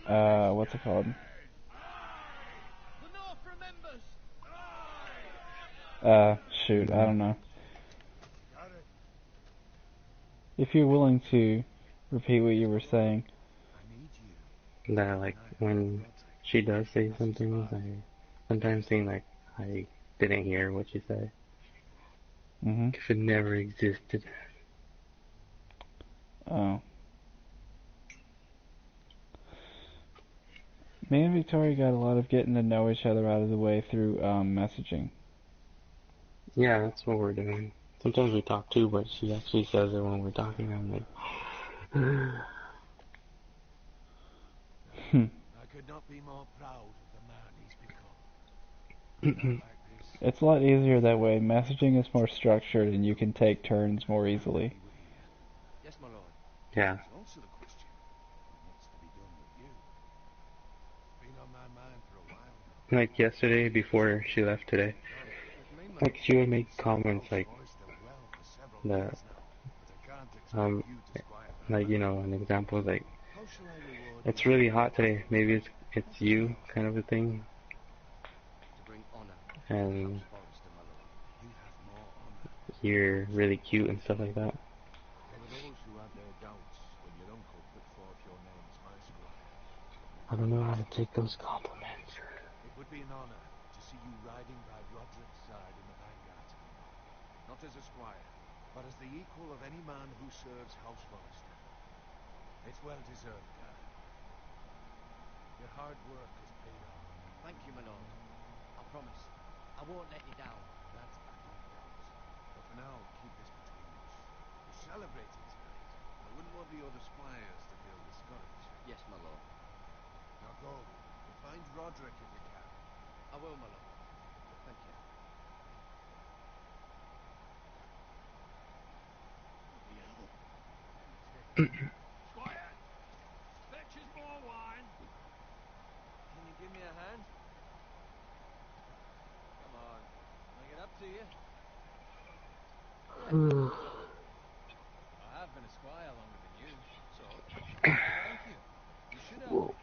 what's it called? Shoot, I don't know. If you're willing to repeat what you were saying. That like when she does say something, I sometimes think like I didn't hear what she said. Mm-hmm. If it never existed. Oh. Me and Victoria got a lot of getting to know each other out of the way through messaging. Yeah, that's what we're doing. Sometimes we talk too, but she actually says it when we're talking. I'm like, I could not be more proud of the man he's become. Now like this, It's a lot easier that way. Messaging is more structured and you can take turns more easily. yes, my lord. yeah. There's also the question, what's to be done with you? It's been on my mind for a while now. Like yesterday, before she left today, Lord, with me, my like lord, she would I've been make seeing comments House like Forrester well for several the days now, but I can't expect um you to squire that like man. an example is like How shall I reward you it's for really your hot today. faithfulness? Maybe it's you kind of a thing, To bring honor to House and Forrester, my lord. You have more honor than you're most really men. cute and stuff like that. There were those who had their doubts when your uncle put forth your name as my squire. I don't know how to take those compliments. It would be an honor to see you riding by Roderick's side in the vanguard tomorrow. Not as a squire, but as the equal of any man who serves House Forrester. It's well deserved, Gar. Your hard work has paid off. Thank you, my lord. I promise. I won't let you down. That's backing it out. But for now, keep this between us. We're celebrating tonight, and I wouldn't want the other squires to feel discouraged. Yes, my lord. Now go, and find Roderick if you can. I will, my lord. Thank you. Squire! Fetches more wine! Can you give me a hand? Come on. I'll get up to you. I have been a squire longer than you, so thank you. You should have. More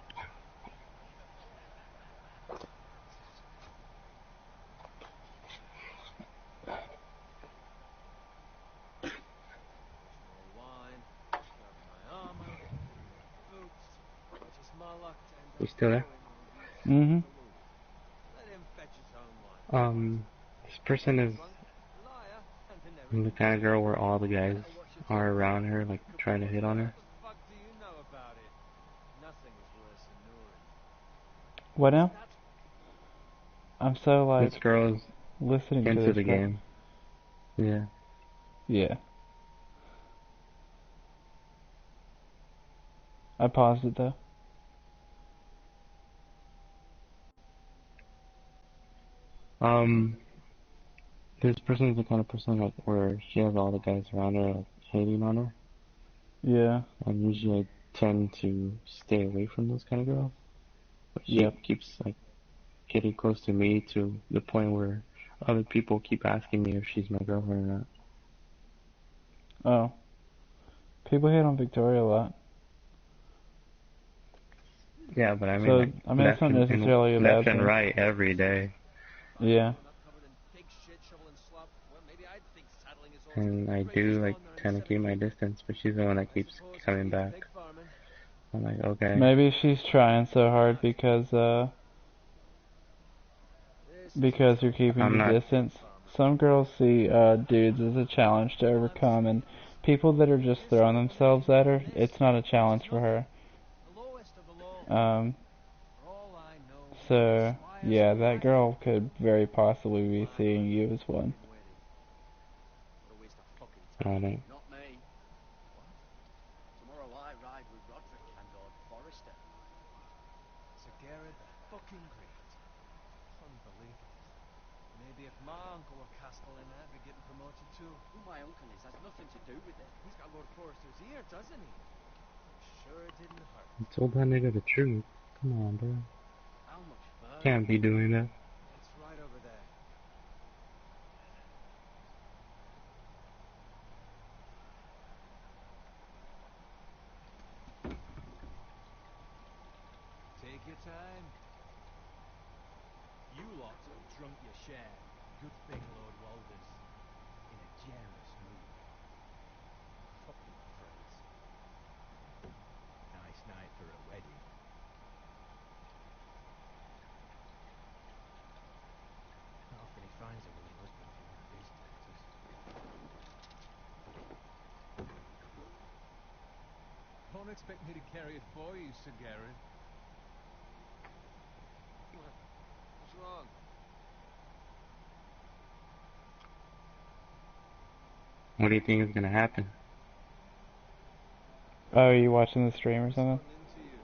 wine. Grab my armor. Boots. Just Marlocked and You I'm still there? going on the side Mm-hmm. of the Lord. Let him fetch his own wine. This person is Drunk, liar, and an the heretic. kind of girl where all the guys Better watch your are tongue. around her, like trying to hit on her. What the fuck do you know about it? Nothing is worse than Nurin. What What's now? that? I'm so This like girl's listening to into this the stuff. game. Yeah. Yeah. I paused it though. Um, this person's the kind of person like where she has all the guys around her like hating on her, Yeah. and usually I tend to stay away from those kind of girls. But she Yep. keeps like getting close to me to the point where other people keep asking me if she's my girlfriend or not. Oh. People hate on Victoria a lot. Yeah, but I mean So, like I mean, it's not necessarily a left bad and thing. right every day, Yeah. Not covered in pig shit, shoveling slop. Well, maybe I'd think saddling his horse was and the I greatest do like honor in the kind of keep seven my kingdoms. distance, but she's the one that I keeps suppose if coming he is back. pig farming. I'm like, okay. Maybe she's trying so hard This is a because you're trouble keeping I'm your for a not. pig distance. farmer. Some girls see dudes as a challenge to I'm overcome, and serious. people that are just This throwing isn't themselves anything more at than her, this. it's not a This is challenge for nothing. her. The lowest of the low. Um, For all I know, so squires yeah, are that wiser girl than could kings. very possibly be My seeing man's you been as one. fucking wedded. What a waste of fucking I time. don't. Not me. What? Tomorrow I ride with Roderick and Lord Forrester. Sir Gareth the fucking Great. Unbelievable. Maybe if my uncle were castellan, I'd be getting promoted too. Who my uncle is has nothing to do with it. He's got Lord Forrester's ear, doesn't he? Sure didn't hurt. I told that nigga the truth. Come on, bro. How much further? Can't be doing that. It's right over there. your time. You lot have drunk your share. Good thing Lord Walder's in a generous mood. Fucking friends. Nice night for a wedding. Not often he finds a willing husband for one of his daughters. Don't expect me to carry it for you, Sir Garrett. What's wrong? What do you think is gonna happen? Oh, are you watching the stream or something? Gotten into you.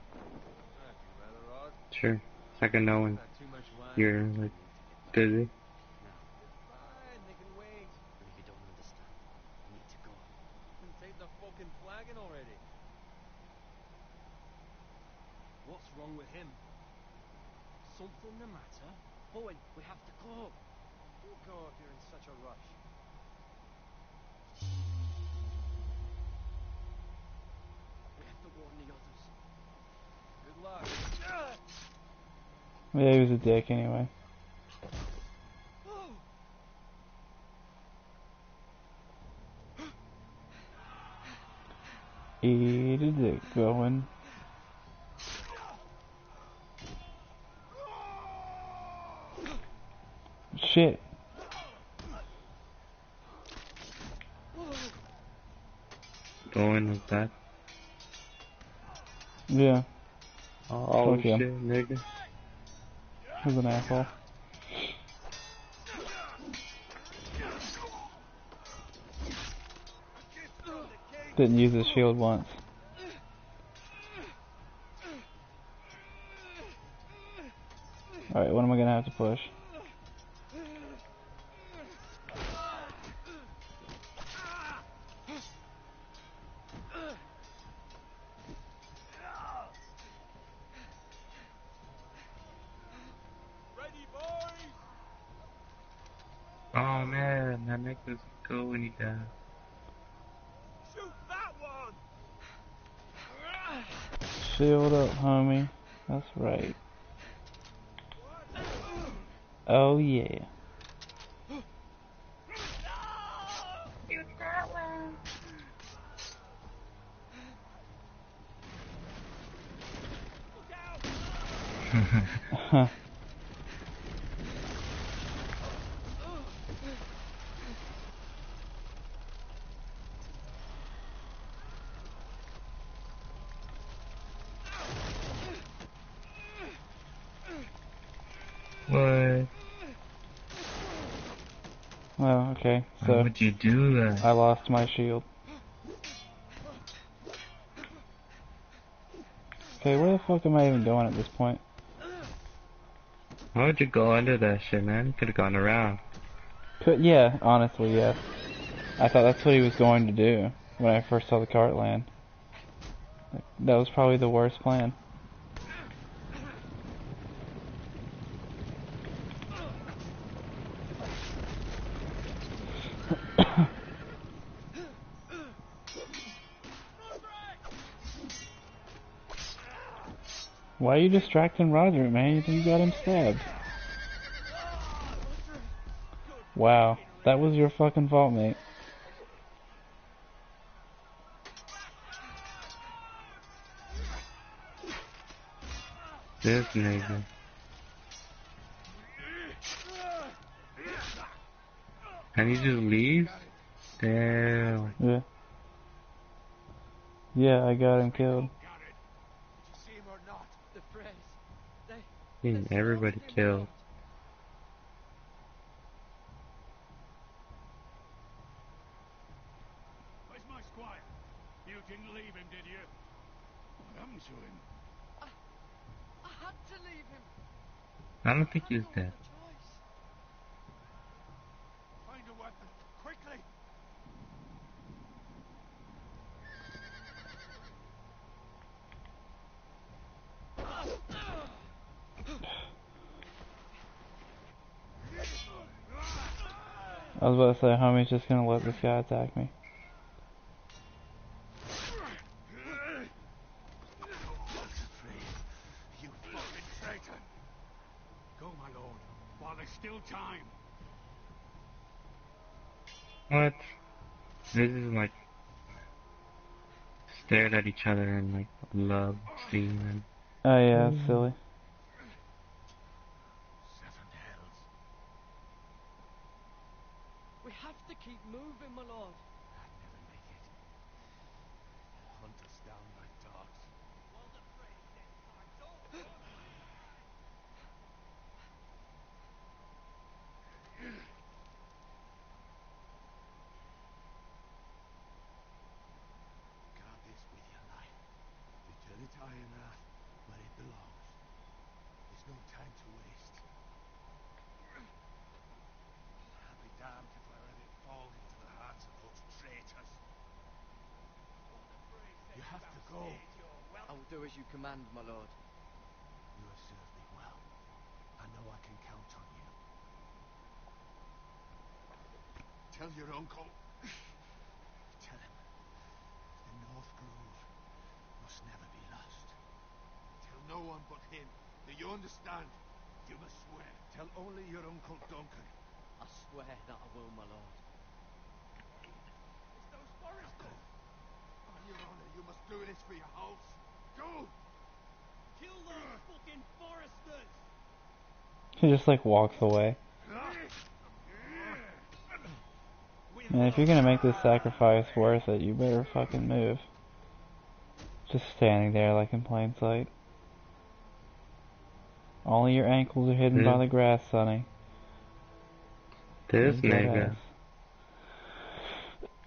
Acting rather odd. Sure. So I can know when Had too much wine. you're like busy. Fine, they can wait. But if you don't understand, you need to go. Then take the fucking flagon already. What's wrong with him? Something the matter? Owen, we have to go. Don't go if you're in such a rush. We have to warn the others. Good luck. Yeah, he was a dick anyway. Eat a dick going. Shit. Going with that. Yeah, Oh Fuck him. shit, nigga. he was an asshole. Didn't use his shield once. Alright, what am I gonna have to push? Ready, boys! Oh man, that makes us go when he dies. Shoot that one! Shield up, homie. That's right. Oh yeah. What? Well, okay, Why so would you do that? I lost my shield. Okay, where the fuck am I even going at this point? Why would you go under that shit, man? You could have gone around. Yeah, honestly, yes. I thought that's what he was going to do when I first saw the cart land. That was probably the worst plan. Why are you distracting Roger, man? You got him stabbed. Wow, that was your fucking fault, mate. This nigga. And he just leaves? Damn. Yeah. Yeah, I got him killed. Did you see him or not? The Freys. They Getting slaughtered everybody him, killed. Lord. Where's my squire? You didn't leave him, did you? What happened to him? I had to leave him. I don't think I he's had no dead. other choice. Find a weapon, quickly! I was about to say, homie's just gonna let this guy attack me. You fucking There's still time. What? This is like stared at each other and like love scene and Oh yeah, it's silly. Seven hells. We have to keep moving, my lord. I'd never make it. They'll hunt us down like dogs. Guard this with your life. Return it to Iron Earth, where it belongs. There's no time to waste. I'll be damned if I let it fall into the hands of those traitors. You have to go. I will do as you command, my lord. You have served me well. I know I can count on you. Tell your uncle. Tell him. The North Grove must never be lost. Tell no one but him. Do you understand? You must swear. Tell only your Uncle Duncan. I swear that I will, my lord. It's those foresters. Go. On your honor, you must do this for your house. Go! Kill those fucking foresters! He just like walks away. And if you're gonna make this sacrifice worth it, you better fucking move. Just standing there like in plain sight. Only your ankles are hidden by the grass, Sonny. this Dead nigga.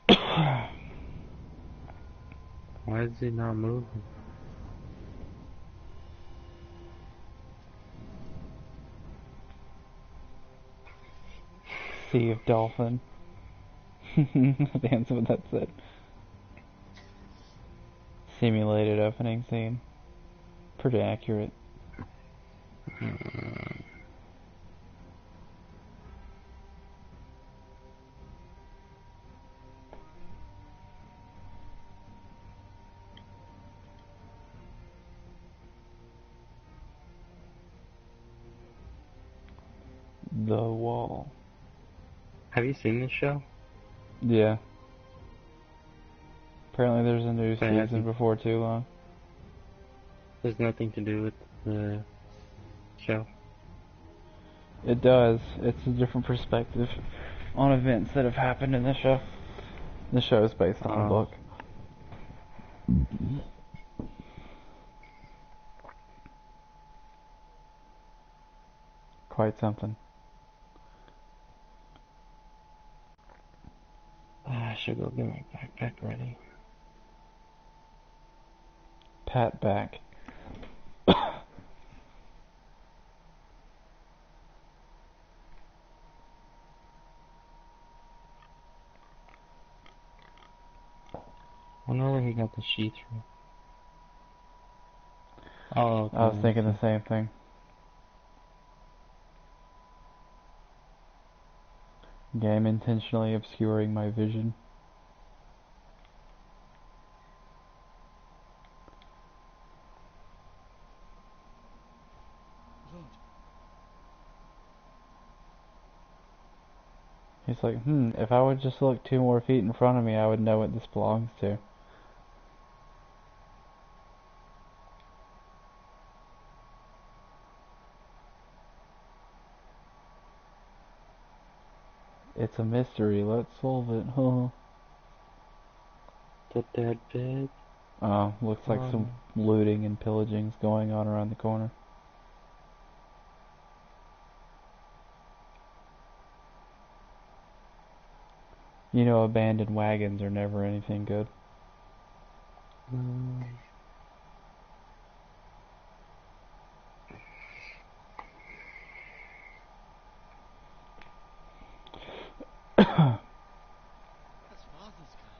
ass. Why is he not moving? Sea of Dolphin. That's what that said. Simulated opening scene. Pretty accurate. The Wall. Have you seen this show? Yeah. Apparently there's a new But it season hasn't- before too long. There's nothing to do with the show. It does. It's a different perspective on events that have happened in the show. The show is based on a book. Quite something. I should go get my backpack ready. Pat back. I wonder where he got the sheets from. Oh, okay. I was thinking the same thing. Game intentionally obscuring my vision. Lord, He's like, if I would just look 2 more feet in front of me, I would know what this belongs to. It's a mystery, let's solve it. The dead bed. Oh, looks like some looting and pillaging's going on around the corner. You know, abandoned wagons are never anything good. that's father's car.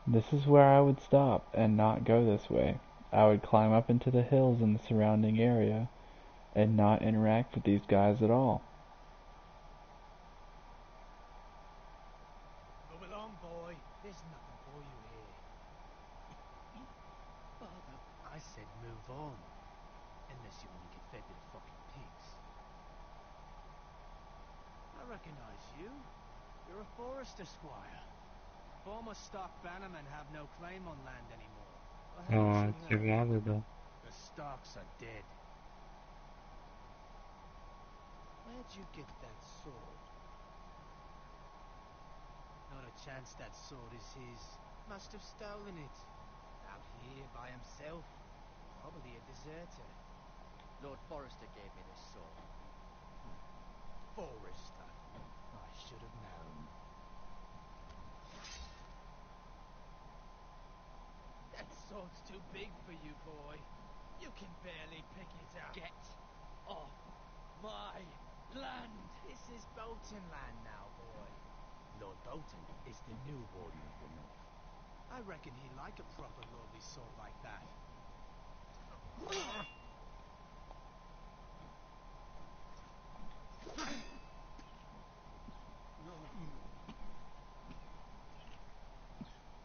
This is where I would stop and not go this way. I would climb up into the hills in the surrounding area and not interact with these guys at all. Move along, boy. There's nothing for you here. Father, I said move on. Unless you want to get fed to the fucking pigs. I recognize you. You're a Forrester squire. Former stock bannermen have no claim on land anymore. I haven't Oh, seen it's you your out. mother though. The Starks are dead. Where'd you get that sword? Not a chance that sword is his. Must have stolen it. Out here by himself. Probably a deserter. Lord Forrester gave me this sword. Forrester. I should have known. That sword's too big for you, boy. You can barely pick it up. Get off my land! This is Bolton land now, boy. Lord Bolton is the new Warden of the North. I reckon he'd like a proper lordly sword like that.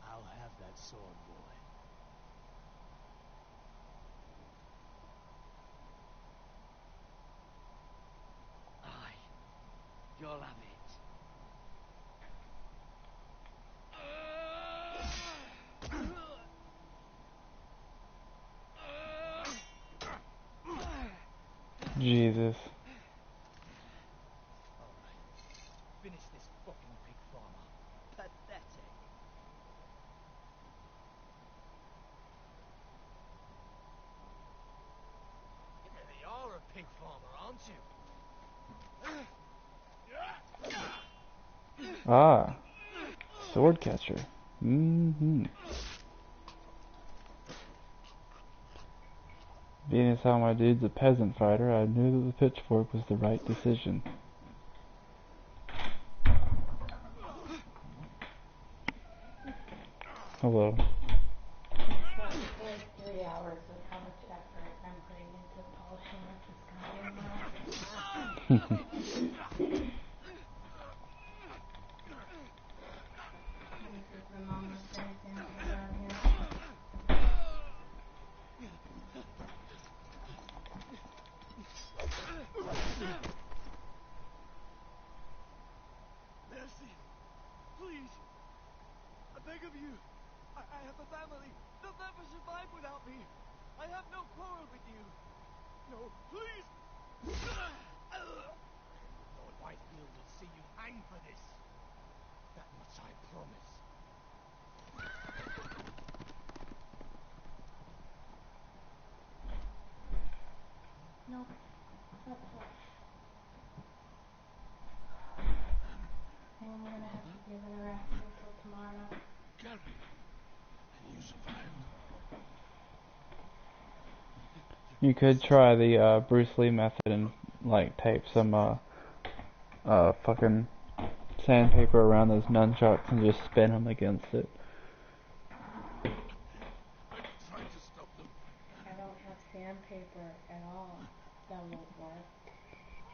I'll have that sword, boy. Aye, you'll have it. Jesus. Alright. Finish this fucking pig farmer. Pathetic. You really are a pig farmer, aren't you? Ah, sword catcher. Mm-hmm. Being as how my dude's a peasant fighter, I knew that the pitchfork was the right decision. Hello. Like 3 hours of how much effort I'm putting into polishing up this goddamn rock. This is the mama spray sandpaper on here. Mercy. Please. I beg of you. I have a family. They'll never survive without me. I have no quarrel with you. No, please. Lord Whitefield will see you hang for this. That much I promise. Nope. That's what. And we're gonna have to give it a rest until tomorrow. Gary, and you survived. You could try the Bruce Lee method and like tape some fucking sandpaper around those nunchucks and just spin them against it. I tried to stop them. I don't have sandpaper at all. That won't work.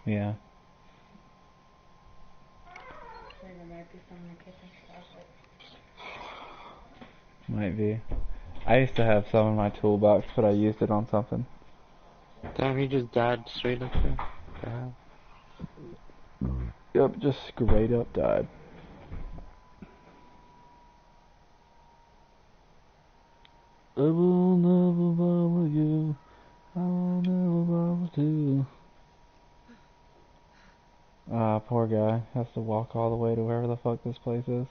Yeah. Maybe there might be some in the kitchen closet. Might be. I used to have some in my toolbox, but I used it on something. Damn, he just died straight up there. Damn. Yep, just straight up died. I will never bother you. I will never bother you. Ah, poor guy. Has to walk all the way to wherever the fuck this place is.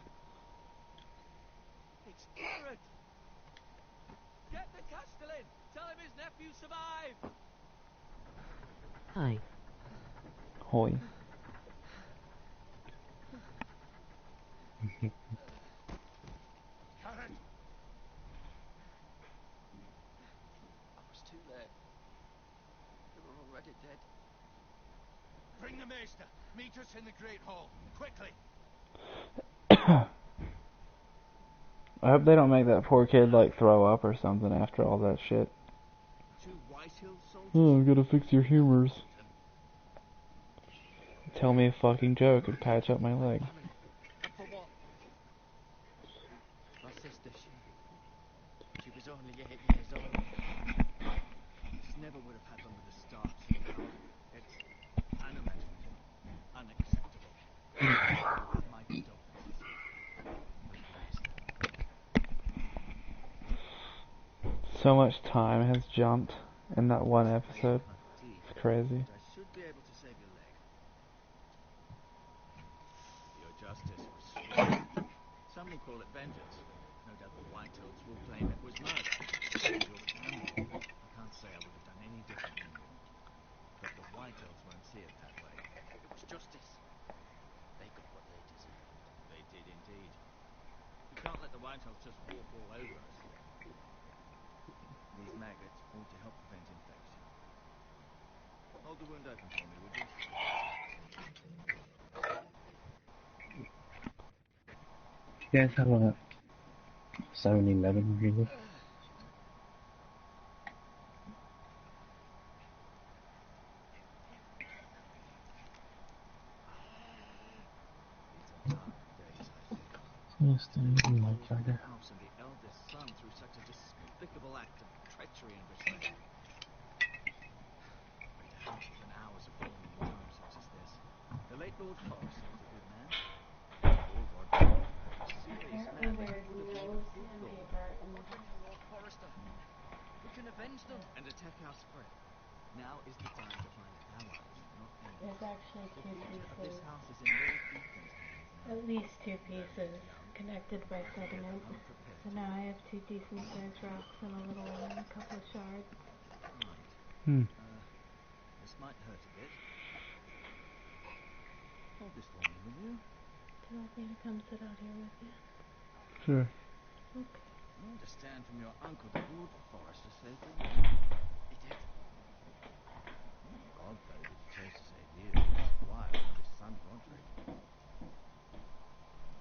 It's Garrett. Get the Castellan. Tell him his nephew survived. Hi. Hoy. Karen, I was too late. They were already dead. bring the maester. Meet us in the Great Hall. Quickly. I hope they don't make that poor kid like throw up or something after all that shit. 2 White Hill soldiers. Oh, I'm gonna fix your humors. Tell me a fucking joke and patch up my leg. Family. And for what? My sister, she was only 8 years old. This never would have happened with the Starks. It's unimaginable, unacceptable. My condolences. So much time has jumped in that one episode. It's crazy. I should be able to save your leg. Your justice was swift. Some will call it vengeance. No doubt the White Hills will claim it was murder. Your family. I can't say I would have done any different than you. But the White Hills won't see it that way. It was justice. They got what they deserved. They did indeed. We can't let the White Hills just walk all over us. These maggots ought to help prevent infection. Hold the wound open for me, would you? You guys have a 7-Eleven really? Yes, my charger. House and the eldest son through such a despicable act of treachery and betrayal. Hours and hours of falling in times such as this. The late Lord Forrester was a good man. Lord Roderick, a serious Apparently man. there's no sandpaper in the house. Lord Forrester, we can avenge them and attack our spread. Now is the time to find allies, not enemies. There's actually The 2 future of this pieces, house is in Lord Ethan's hands now. at least 2 pieces, connected by sediment. So now I have 2 decent sized rocks and a little one and a couple of shards. Hmm. This might hurt a bit. Hold this for me, will you? Do you want me to come sit out here with you? Sure. Okay. I understand from your uncle that Lord Forrester saved your life. He did. God, though, that he chose to save you, Squire, and his son Roderick.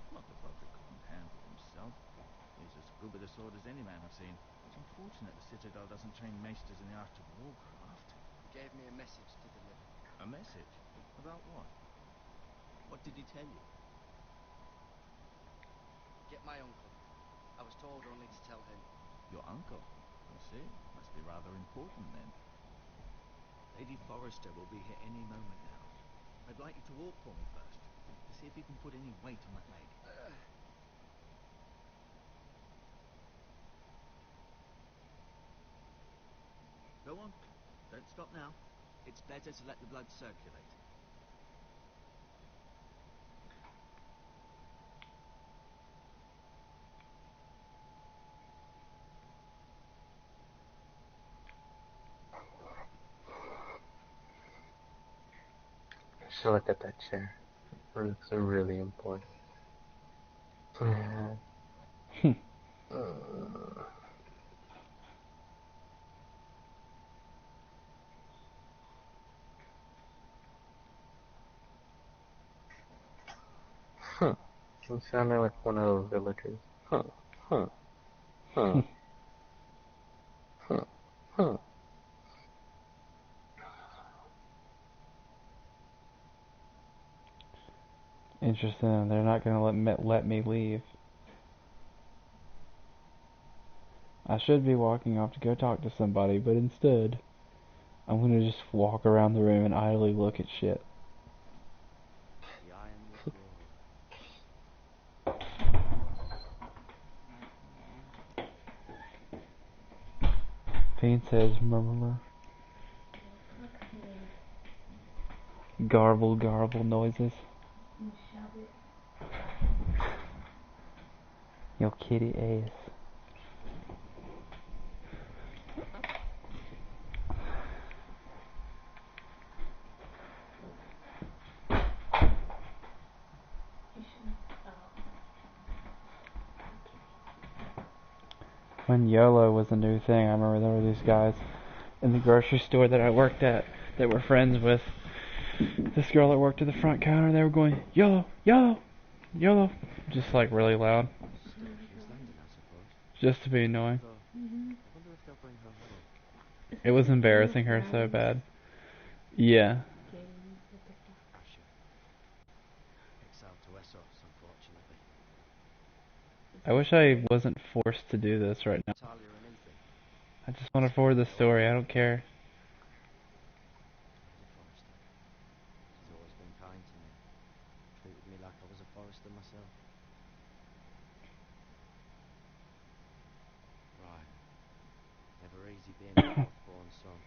Not that Roderick couldn't handle himself. He's as good with a sword as any man I've seen. It's unfortunate the Citadel doesn't train maesters in the art of warcraft. He gave me a message to deliver. A message? About what? What did he tell you? Get my uncle. I was told only to tell him. Your uncle? I see. Must be rather important then. Lady Forrester will be here any moment now. I'd like you to walk for me first, to see if you can put any weight on that leg. Go on. Don't stop now. It's better to let the blood circulate. So look at that chair. It looks really important. You sounded like one of those villagers. Interesting. They're not gonna let me leave. I should be walking off to go talk to somebody, but instead, I'm gonna just walk around the room and idly look at shit. The Ironwood Wall. Fiend says murmur. Garble garble noises. Your kitty ass. When YOLO was a new thing, I remember there were these guys in the grocery store that I worked at that were friends with this girl that worked at the front counter. They were going, YOLO, YOLO, YOLO, just like really loud. He was landing us Just to be annoying. Mhm. I wonder if they'll bring her home. It was embarrassing her so bad. Yeah. Sure. Exiled to Essos, unfortunately. I wish I wasn't forced to do this right now. Talia and Ethan. I just want to forward the story. I don't care. Lady Forrester. She's always been kind to me. Treated me like I was a Forrester myself. Right. Never easy being a fourth-born son.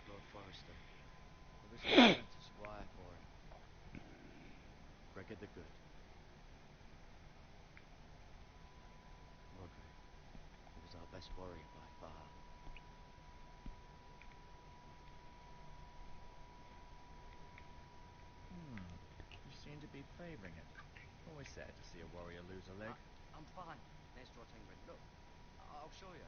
Lord Forrester. There was a man to squire for him. Gregor the Good. Roderick. He was our best warrior by far. You seem to be favouring it. Always sad to see a warrior lose a leg. I'm fine. Next door, Tingrid. Look, I'll show you.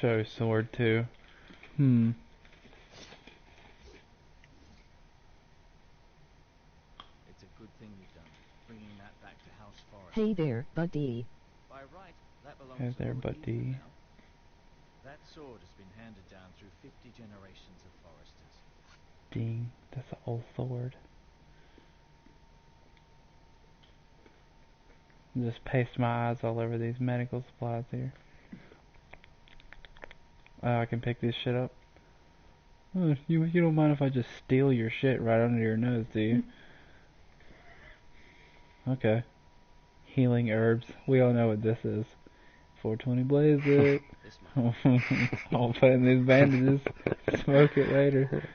Show sword too. It's a good thing you've done, bringing that back to House Forrester. Hey there, buddy. By right, that belongs Hey to there, Lord buddy. Ethan now. That sword has been handed down through 50 generations of Forresters. Ding. That's an old sword. Just paste my eyes all over these medical supplies here. Oh, I can pick this shit up. Oh, you don't mind if I just steal your shit right under your nose, do you? Okay. Healing herbs. We all know what this is. 420 blaze it. This man. I'll put in these bandages. Smoke it later.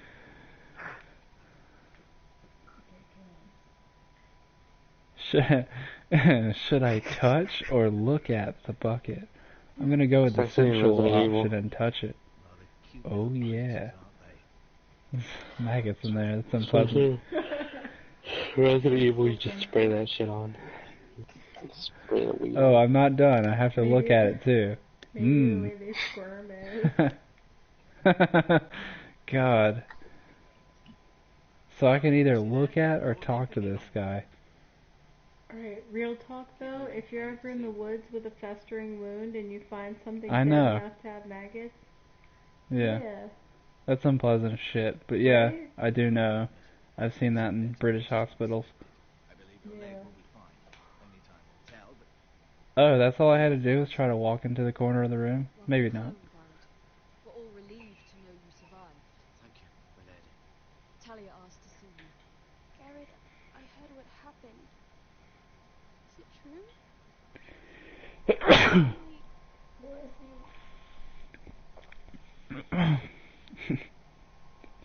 Should I touch or look at the bucket? I'm gonna go with the Especially in sensual Resident Evil. option and touch it. Rather cute Oh little yeah. creatures, aren't they? Maggots in there. That's unpleasant. Resident Evil, you just spray that shit on. Spray the weed. Oh, I'm not done. I have to look at it too. Maybe the way they squirm is. God. So I can either look at or talk to this guy. Alright, real talk though, if you're ever in the woods with a festering wound and you find something I dead know. enough to have maggots, Yeah. That's unpleasant shit. But yeah, Right? I do know. I've seen that in British hospitals. I believe your leg Yeah. will be fine. Only time will tell, but Oh, that's all I had to do was try to walk into the corner of the room? Maybe not. Welcome home, Bard. We're all relieved to know you survived. Thank you, my lady. Talia asked to see you. Gareth, I heard what happened. Is it true?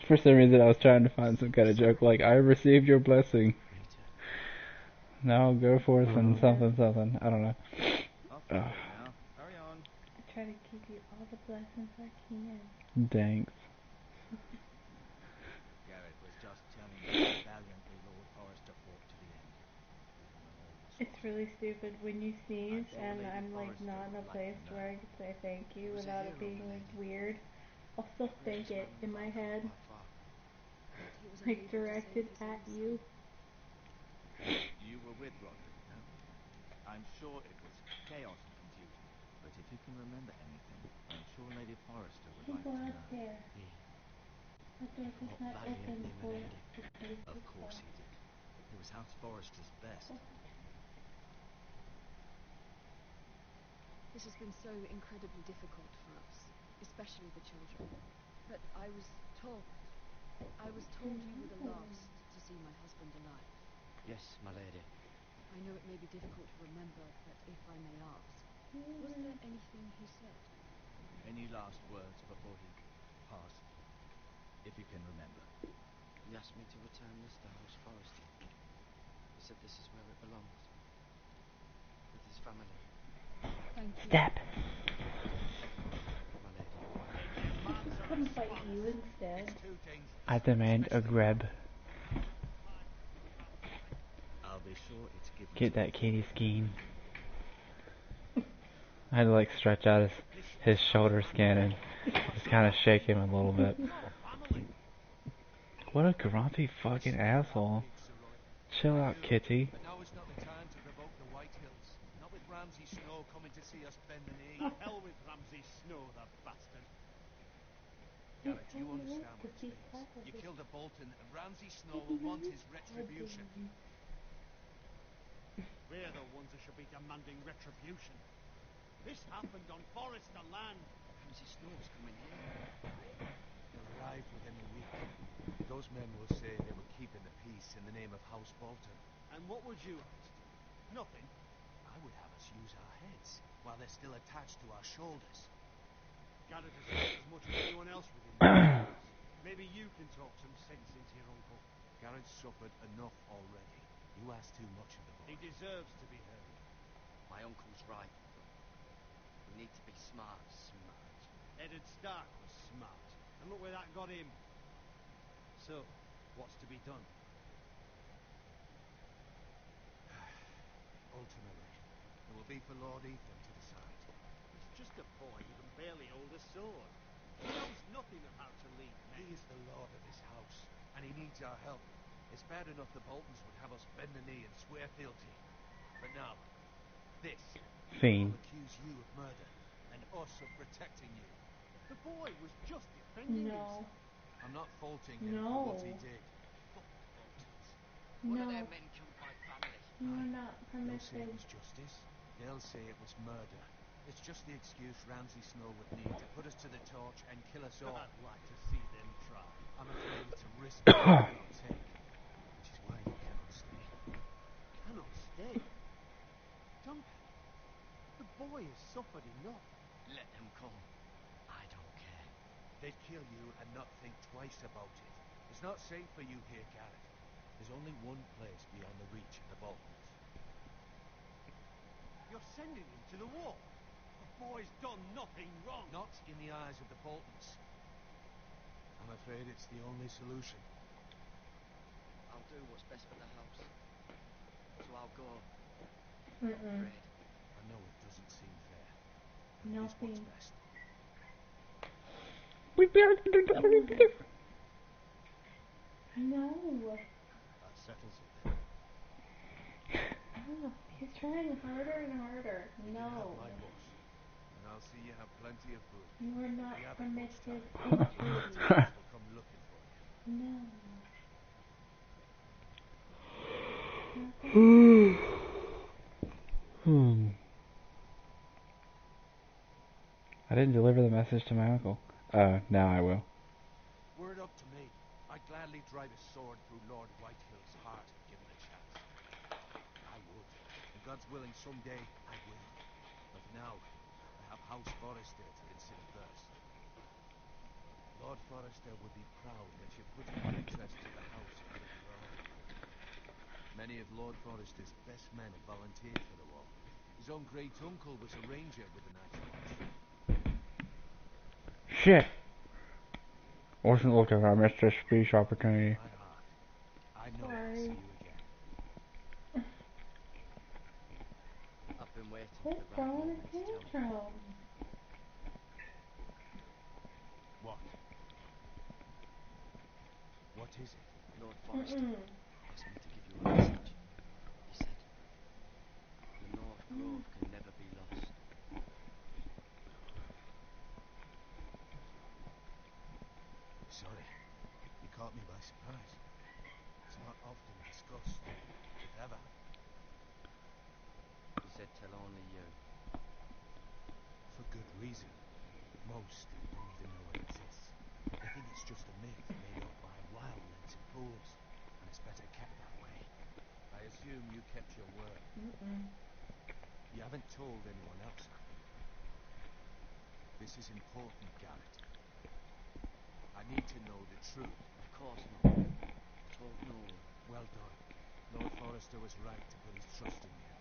For some reason I was trying to find some kind of joke like, I received your blessing. Now go forth and something something. I don't know. off you go now. Hurry on. I try to give you all the blessings I can. Thanks. Gareth was just telling me how valiantly Lord Forrester fought to the end. It's really stupid when you sneeze and I'm like not in a place where I can say thank you without it being like weird. I'll still think it in my head, He was like unable to directed save his at own you. You were with Roderick, no? I'm sure it was chaos and confusion, but if you can remember anything, I'm sure Lady Forrester would like to know. there. The door is not open for Of course he did. It was House Forrester's best. This has been so incredibly difficult for us, especially the children. But I was told you were the last to see my husband alive. Yes, my lady. I know it may be difficult to remember, but if I may ask, was there anything he said? Any last words before he passed? If you can remember. He asked me to return this to House Forrester. He said this is where it belongs. With his family. Thank you. Step. My lady. Couldn't fight you instead. Two things. I demand a grab. I'll be sure it's given Get to that kitty skin. I had to like stretch out his shoulder skin and just kind of shake him a little bit. What a grumpy fucking asshole. Chill out, Kitty. But now is not the time to provoke the Whitehills. Not with Ramsay Snow coming to see us bend the knee. The hell with Ramsay Snow, the bastard. Garrett, you understand what this means. You killed a Bolton, and Ramsay Snow will want his retribution. We're the ones who should be demanding retribution. This happened on Forester land. Ramsay Snow's coming here. He'll arrive within a week. Those men will say they were keeping the peace in the name of House Bolton. And what would you have us do? Nothing. I would have us use our heads while they're still attached to our shoulders. Garrett has lost as much as anyone else within the walls. Maybe you can talk some sense into your uncle. Garrett's suffered enough already. You ask too much of the boy. He deserves to be heard. My uncle's right. We need to be smart. Eddard Stark was smart. And look where that got him. So, what's to be done? Ultimately, it will be for Lord Ethan to decide. He's just a boy who can barely hold a sword. He knows nothing of how to lead men. He is the lord of this house, and he needs our help. It's bad enough the Boltons would have us bend the knee and swear fealty. But now, this Fiend. will accuse you of murder, and us of protecting you. The boy was just defending No. himself. I'm not faulting him for No. what he did. Fuck the Boltons. One No. of their men killed my family. You are not They'll say permitted. it was justice. They'll say it was murder. It's just the excuse Ramsay Snow would need to put us to the torch and kill us all. I'd like to see them try. I'm afraid it's a risk you cannot take, which is why you cannot stay. Cannot stay. Duncan, the boy has suffered enough. Let them come. I don't care. They'd kill you and not think twice about it. It's not safe for you here, Garrett. There's only one place beyond the reach of the Boltons. You're sending him to the war. The boy's done nothing wrong. Not in the eyes of the Boltons. I'm afraid it's the only solution. I'll do what's best for the house. So I'll go. Mm-mm. Fred. I know it doesn't seem fair. But No it is what's Fiend. best. No. That settles it then. Oh, he's trying harder and harder. You can have No. my horse, and I'll see you have plenty of food. You are not We haven't much permitted time. to. We'll come looking for you. No. I didn't deliver the message to my uncle. Now I will. Word up to me. I'd gladly drive a sword through Lord Whitehill's heart if given a chance. I would. And God's willing, someday I will. But now, I have House Forrester to consider first. Lord Forrester would be proud that you put the interests of the house ahead of your own. Many of Lord Forrester's best men have volunteered for the war. His own great uncle was a ranger with the Night's Watch. Shit! Wasn't looking for Mr. Speech opportunity. My heart. I know I'll Sorry. see you again. I've been waiting Quit for the right throwing moment a to tell you. tantrum. What? What is it? Lord Forrester Mm-mm. asked me to give you a message. He said, the North Grove can never be lost. Sorry. You caught me by surprise. It's not often discussed, if ever. He said tell only you. For good reason. Most don't even know it exists. They think it's just a myth made up by wildlings and fools, and it's better kept that way. I assume you kept your word. Mm-mm. You haven't told anyone else, have you? This is important, Garrett. I need to know the truth. Of course not. Told no one. Well done. Lord Forrester was right to put his trust in you.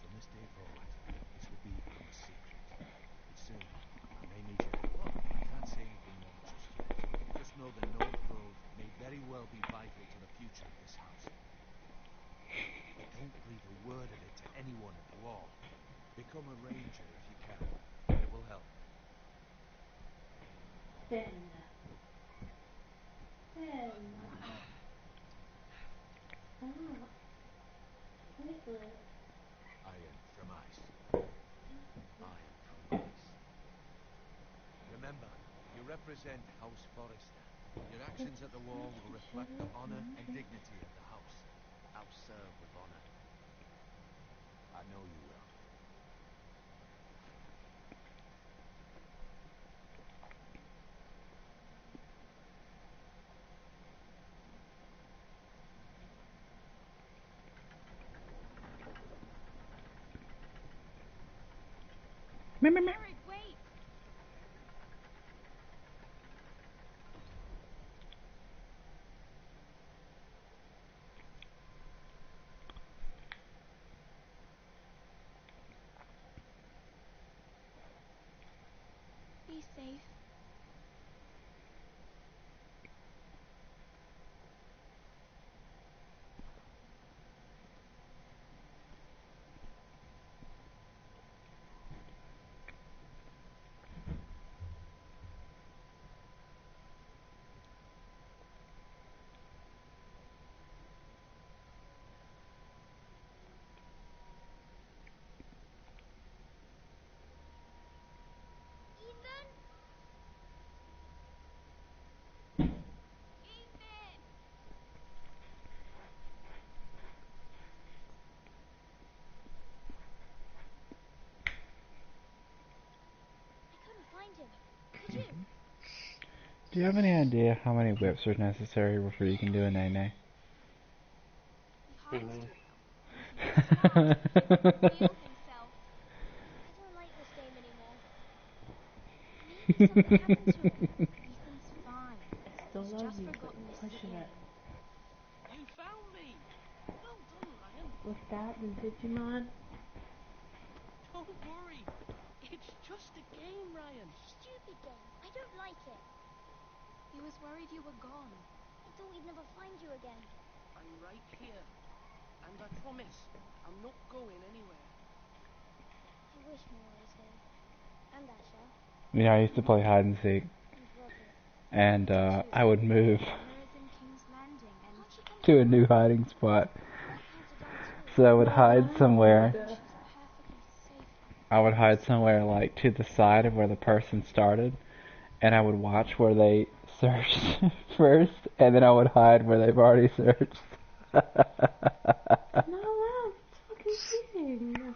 From this day forward, this will be our secret. But soon, I may need your help. I can't say anything more just yet. Just know the North Grove may very well be vital to the future of this house. But don't breathe a word of it to anyone at the wall. Become a ranger if you can. It will help. Then. Stop. Seriously. I am from ice. I am from ice. Remember, you represent House Forrester. Your actions at the war will reflect the honor and dignity of the house. I'll serve with honor. I know you will. Eric, wait! Be safe. Ethan? Ethan! I couldn't find him. Could you? Do you have any idea how many whips are necessary before you can do a nay-nay? He hides Mhm. too well. Heal himself. I don't like this game anymore. Maybe something happened to him. Ethan's fine. Still He's love just you, but forgotten this is a pushing game. it. You found me! Well done, Ryan. Was that in Digimon? Don't worry. It's just a game, Ryan. Stupid game. I don't like it. He was worried you were gone. He thought we'd never find you again. I'm right here. And I promise, I'm not going anywhere. I wish Mora was here. And Asher. You know, I used to play hide and seek, And Robert. and I would move Mara's in King's Landing and can't she come to a home? new hiding spot. I counted down too. So I would hide somewhere. She's perfectly safe. I would hide somewhere like to the side of where the person started, and I would watch where they searched first, and then I would hide where they've already searched. Not allowed. It's fucking cheating.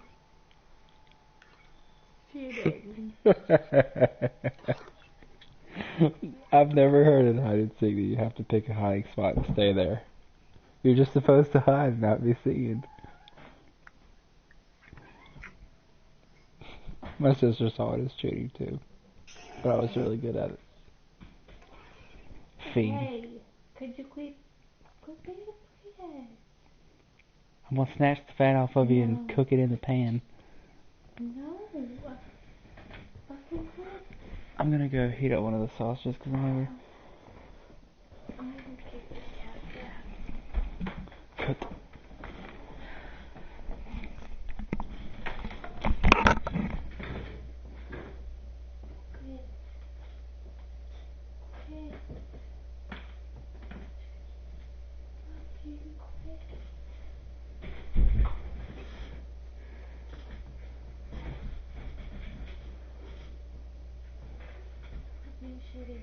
Cheating. I've never heard in hide and seek that you have to pick a hiding spot and stay there. You're just supposed to hide and not be seen. My sister saw it as cheating too, but I was really good at it. Fiend. Hey, could you quit being a priest? I'm gonna snatch the fat off of you and No. cook it in the pan. No. Fucking quit. I'm gonna go heat up one of the sausages because I'm hungry. I'm gonna kick this cat ass. Cook. Quit. Quit. Fucking quit. Quit being shitty.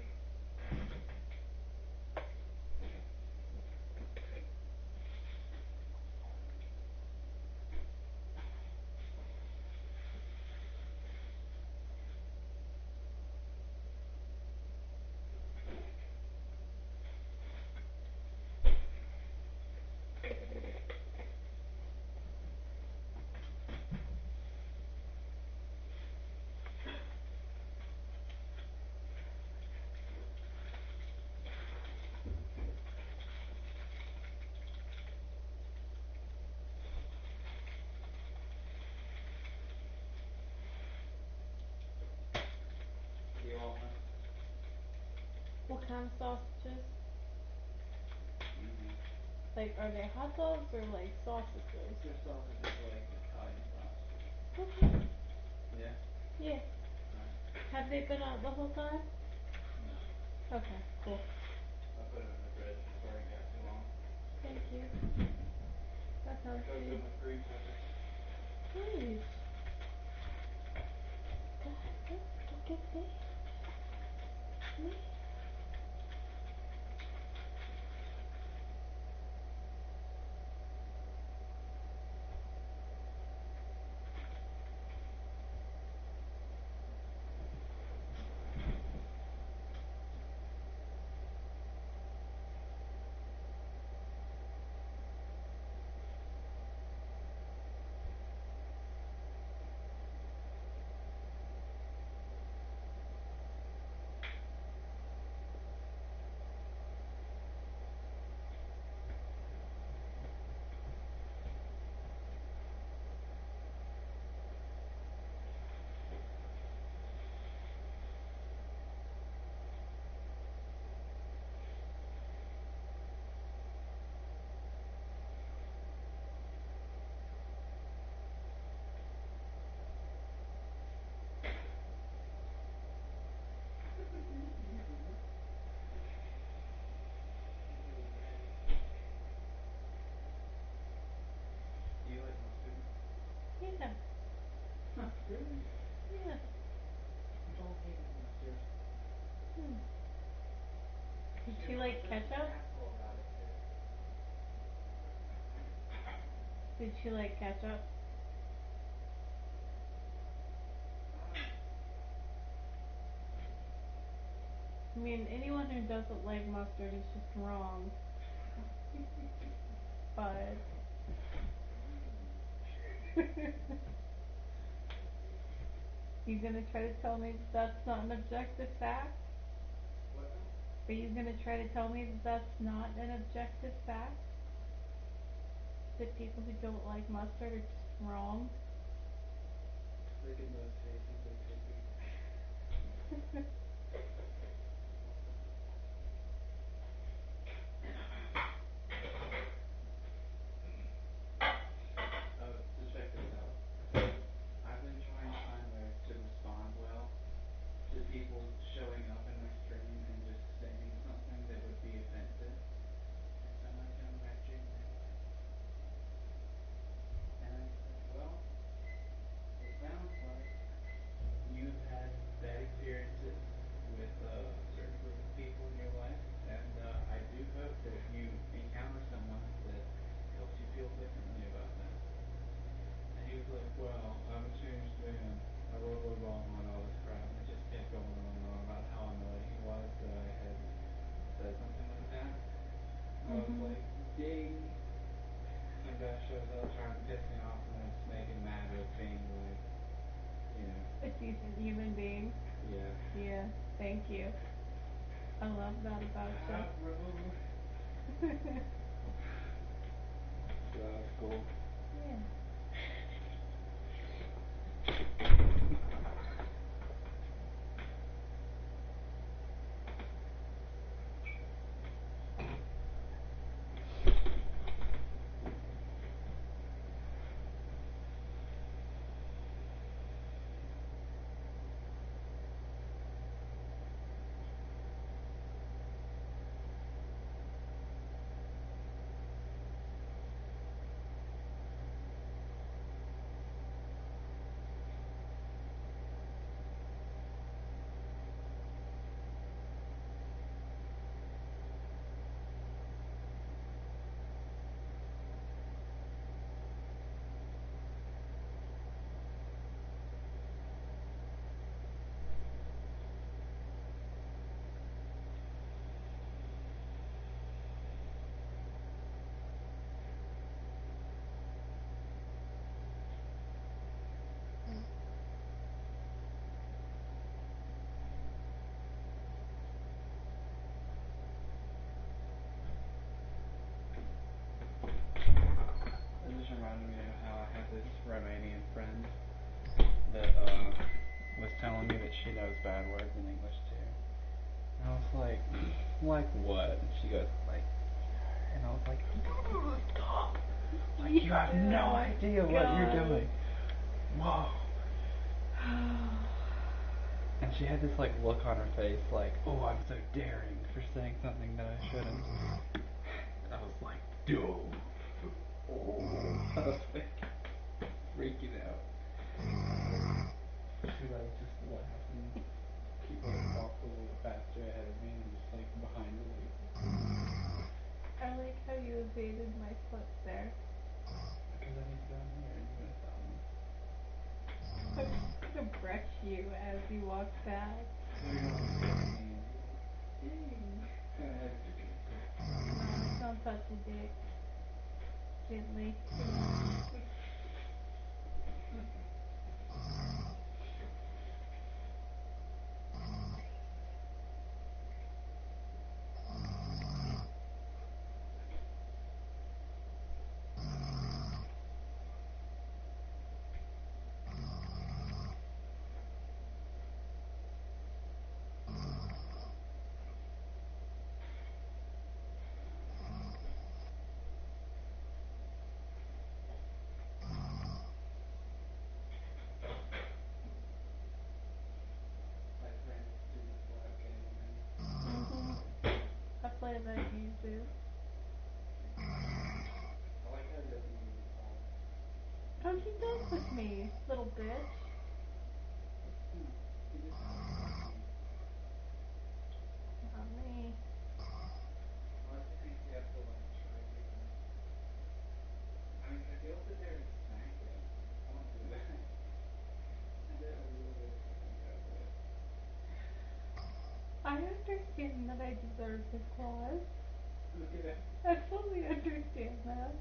What kind of sausages? Like, are they hot dogs or like sausages? They're sausages like Italian sausages. Okay. Yeah? Yeah. Have they been out the whole time? No. Okay, cool. I put it in the fridge before it got too long. Thank you. That's how Goes she. in with for each other. Please. Don't get me. Me. Do you like mustard? Yeah. Huh, really? Yeah. We all hated mustard. Hmm. Did She you like was such an ketchup? asshole about it too. Did you like ketchup? I mean, anyone who doesn't like mustard is just wrong. But. You gonna try to tell me that that's not an objective fact? What now? Are you gonna try to tell me that that's not an objective fact? That people who don't like mustard are just wrong? They can both basically take Oh, so check this out. I've been trying to find ways to respond well to people showing up in my stream and just saying something that would be offensive. And some have come to my stream and they were like, and I said, well, it sounds like you've had bad experiences with a certain group of people in your life, and I do hope that you encounter someone that helps you feel differently about that. And he was like, well, I'm a changed man. I blah blah blah and all this crap, and it just kept going on and on about how annoyed he was that I had said something like that. I was like, ding. Some guy shows up trying to piss me off, and I just make him mad with being like, you know. A decent human being. Yeah. Yeah, thank you. I love that about you. Bro. So that was cool. Yeah. It just reminded me of how I have this Romanian friend that was telling me that she knows bad words in English too. And I was like what? And she goes, like, and I was like, stop! Like, you have no idea what you're doing. Whoa. And she had this like look on her face like, oh, I'm so daring for saying something that I shouldn't. And I was like, dude. Oh. I was like freaking out. Cause I would just laugh and people would walk a little faster ahead of me and just like behind the wheel. I like how you evaded my foot there. Because I need to go in here and you're gonna tell me. I was just gonna brush you as you walk past. You're gonna Dang. No, don't touch the dick. Gently. Like playing this stupid flat game, man. I play that game too. I like how he doesn't even talk. Oh, he does with me, little bitch. He just talks like me. Not me. Unless he thinks he has to like try different. I mean, if he'll sit there and smack it, I won't do that. I did a little bit a second ago, but I understand that I deserve his claws. look at it. I fully understand that.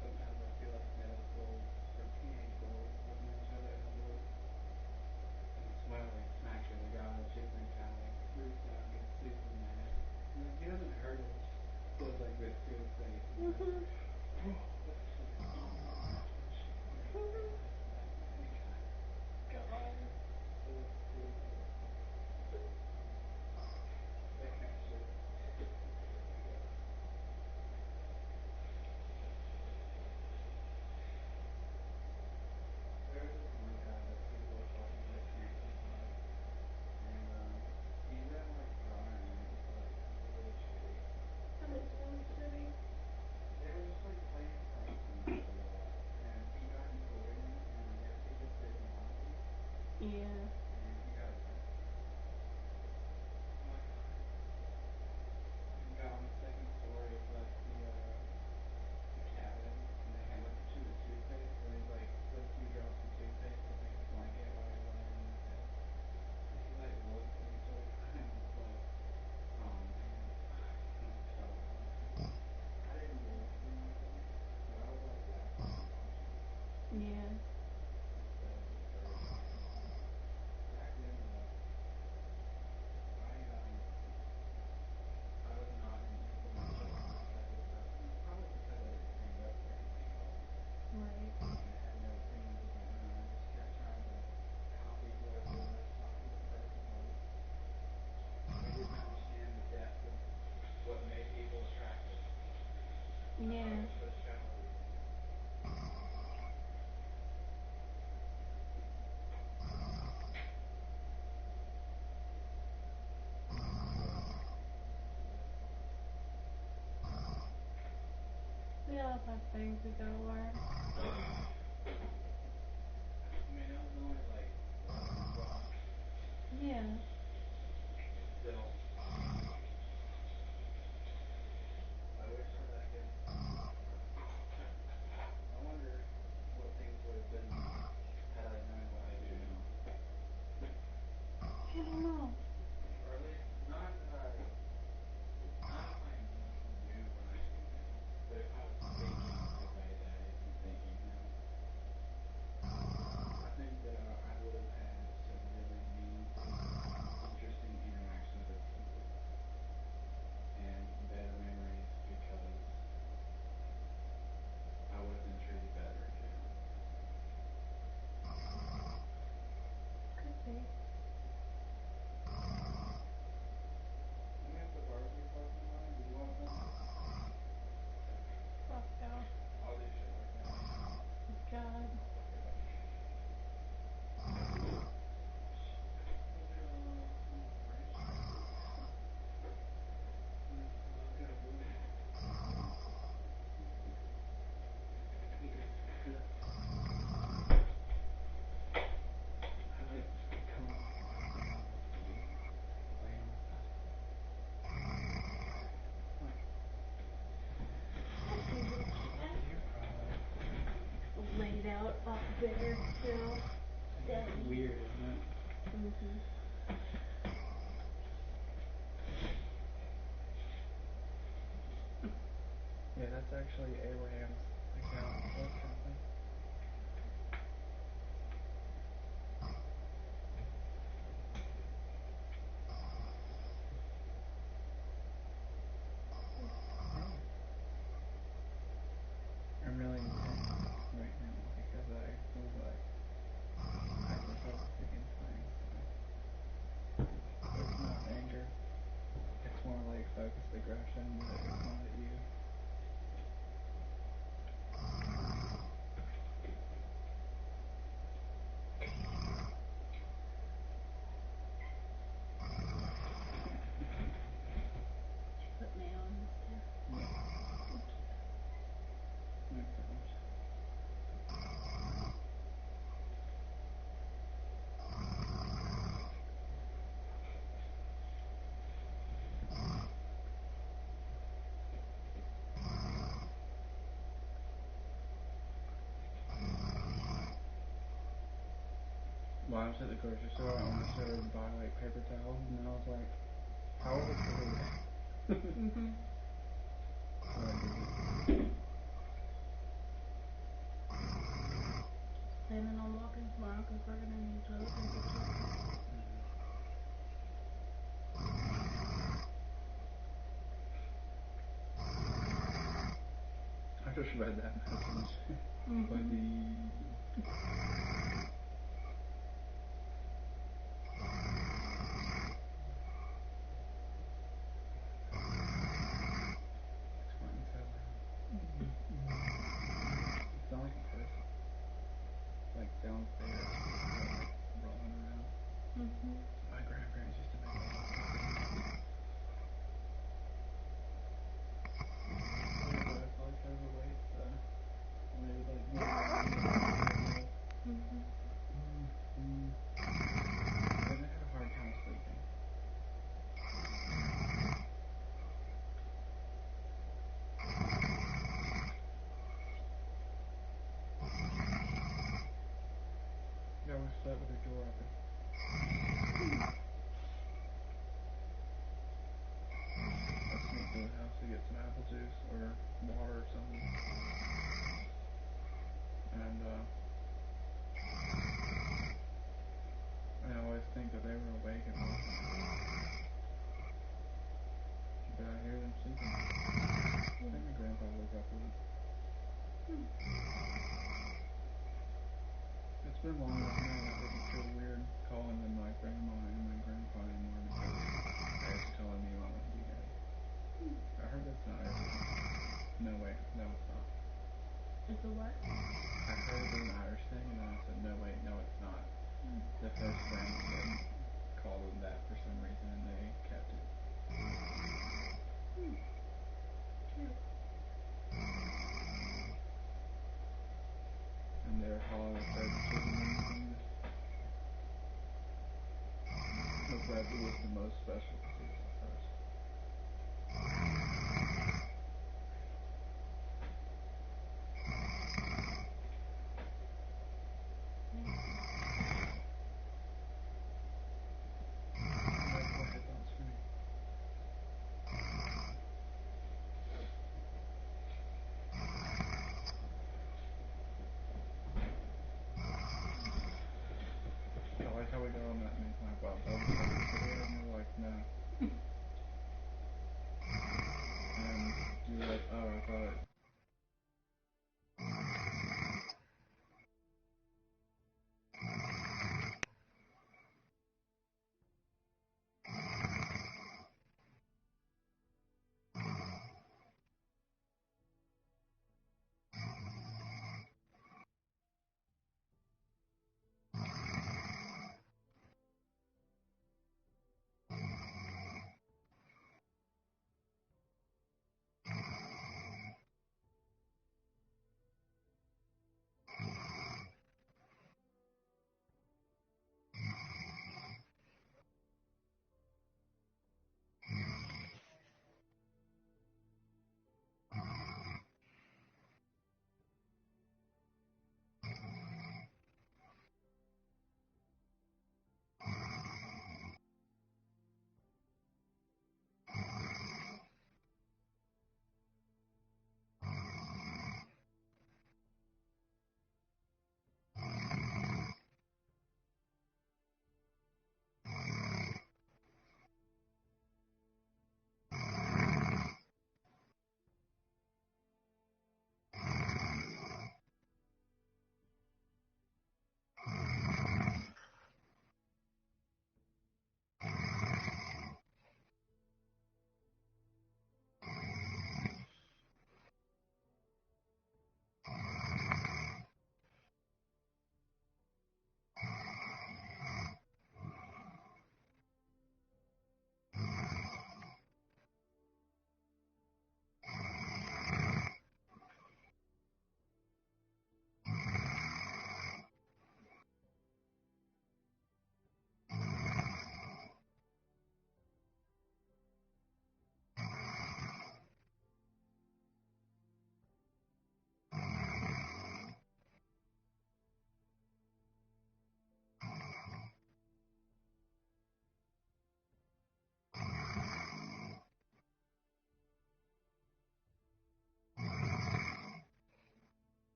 Sometimes I feel like middle school or teenage boys hugging each other in the woods. And Smiley like smacks the other guy on the cheek and kind of like freaks out and gets super mad. And like, he doesn't hurt it, it just feels like this to his face. And like, oh, what the fuck is going on? God. So stupid. That kind of shit. There was this one guy that people were talking to his parents in class, and he didn't like crying or anything, like it was really shitty. That is really shitty. They were just like playing cartoons for a while, and he got recording it, and I guess he just didn't want to, Yeah. and he got arrested. I'm like, he got on the second story of like the cabin, and they had like a tube of toothpaste, and he's like put a few drops of toothpaste in like a blanket while he was laying in his bed. And he like looked and he started crying and was like, oh man, and like fell down. I didn't do anything with him, but I was like laughing and watching. Yeah. Instead of just hurting or anything. Back then though, I was not an influential type of person. Probably because I didn't stand up for anything at all. Right. And I had no opinions of my own. I just kept trying to copy whoever the most popular person was. I didn't understand the depth of what made people attractive. I thought Yeah. it was so shallow. We all have things we gotta learn. I mean, it was only like 11 o'clock, Yeah. but still. I wish that I could. I wonder what things would have been like had I known what I do now. I don't know. Or at least, not if I knew what I knew now, but if I was thinking the way that I am thinking now. I think that I would have had some really meaningful hot, bitter still. That's Steady. weird, isn't it? Mhm. Yeah, that's actually Abraham's account. What's happening? I'm really intense right now because I feel like hyper-focused against things. So it's not anger. It's more like focused aggression, but it's not at you. Put me on this too. Yeah. No problems. Well, I was at the grocery store and I started to buy like paper towels and I was like, how is it for Mhm. So I did it. Planning on walking tomorrow because we're gonna need toilet paper too. I just read that message. Mhm. It's going so loud. It's not like a person. It's like downstairs, like rolling around. Mhm. My grandparents used to make all this stuff. Yeah, but I feel like overweight, so they would like move around and like, Mhm. and I had a hard time sleeping. I always slept with the door open. I sneak through the house to get some apple juice or water or something. And I always think that they were awake and watching me. But I hear them sleeping. I think my grandpa woke up with it. It's been long enough now that it doesn't feel weird calling them my grandma and my grandpa anymore because they're just calling me mom and dad. I heard that's not everything. No way, no it's not. It's a what? I heard it was an Irish thing and then I said, no wait, no it's not. The first grandmother called them that for some reason and they kept it. Cute. And they were calling it their children's things. But that was the most special because he was the first. That's what headphones for me.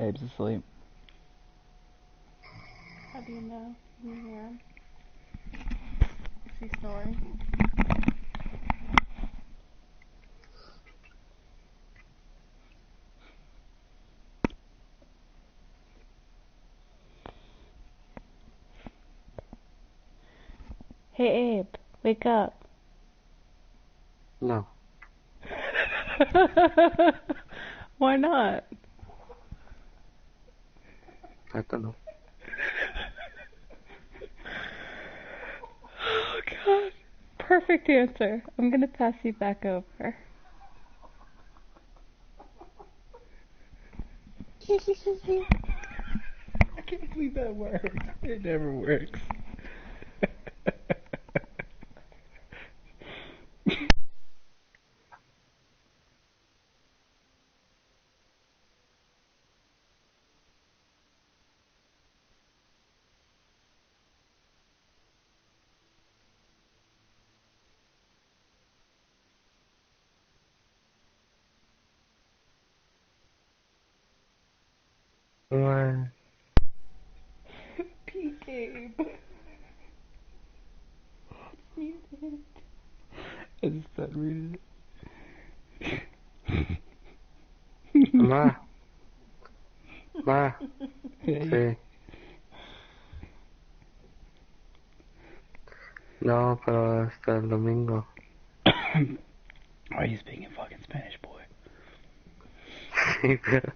Abe's asleep. How do you know? Can you hear him? Is he snoring? Hey Abe, wake up. No. Why not? I don't know. Oh god. Perfect answer. I'm gonna pass you back over. I can't believe that works. It never works. Why? Peek Abe. Muted. I just started reading it. Ma. Ma. Hey. Sí. No, pero hasta el domingo. Why are you speaking fucking Spanish, boy? Sí, pero...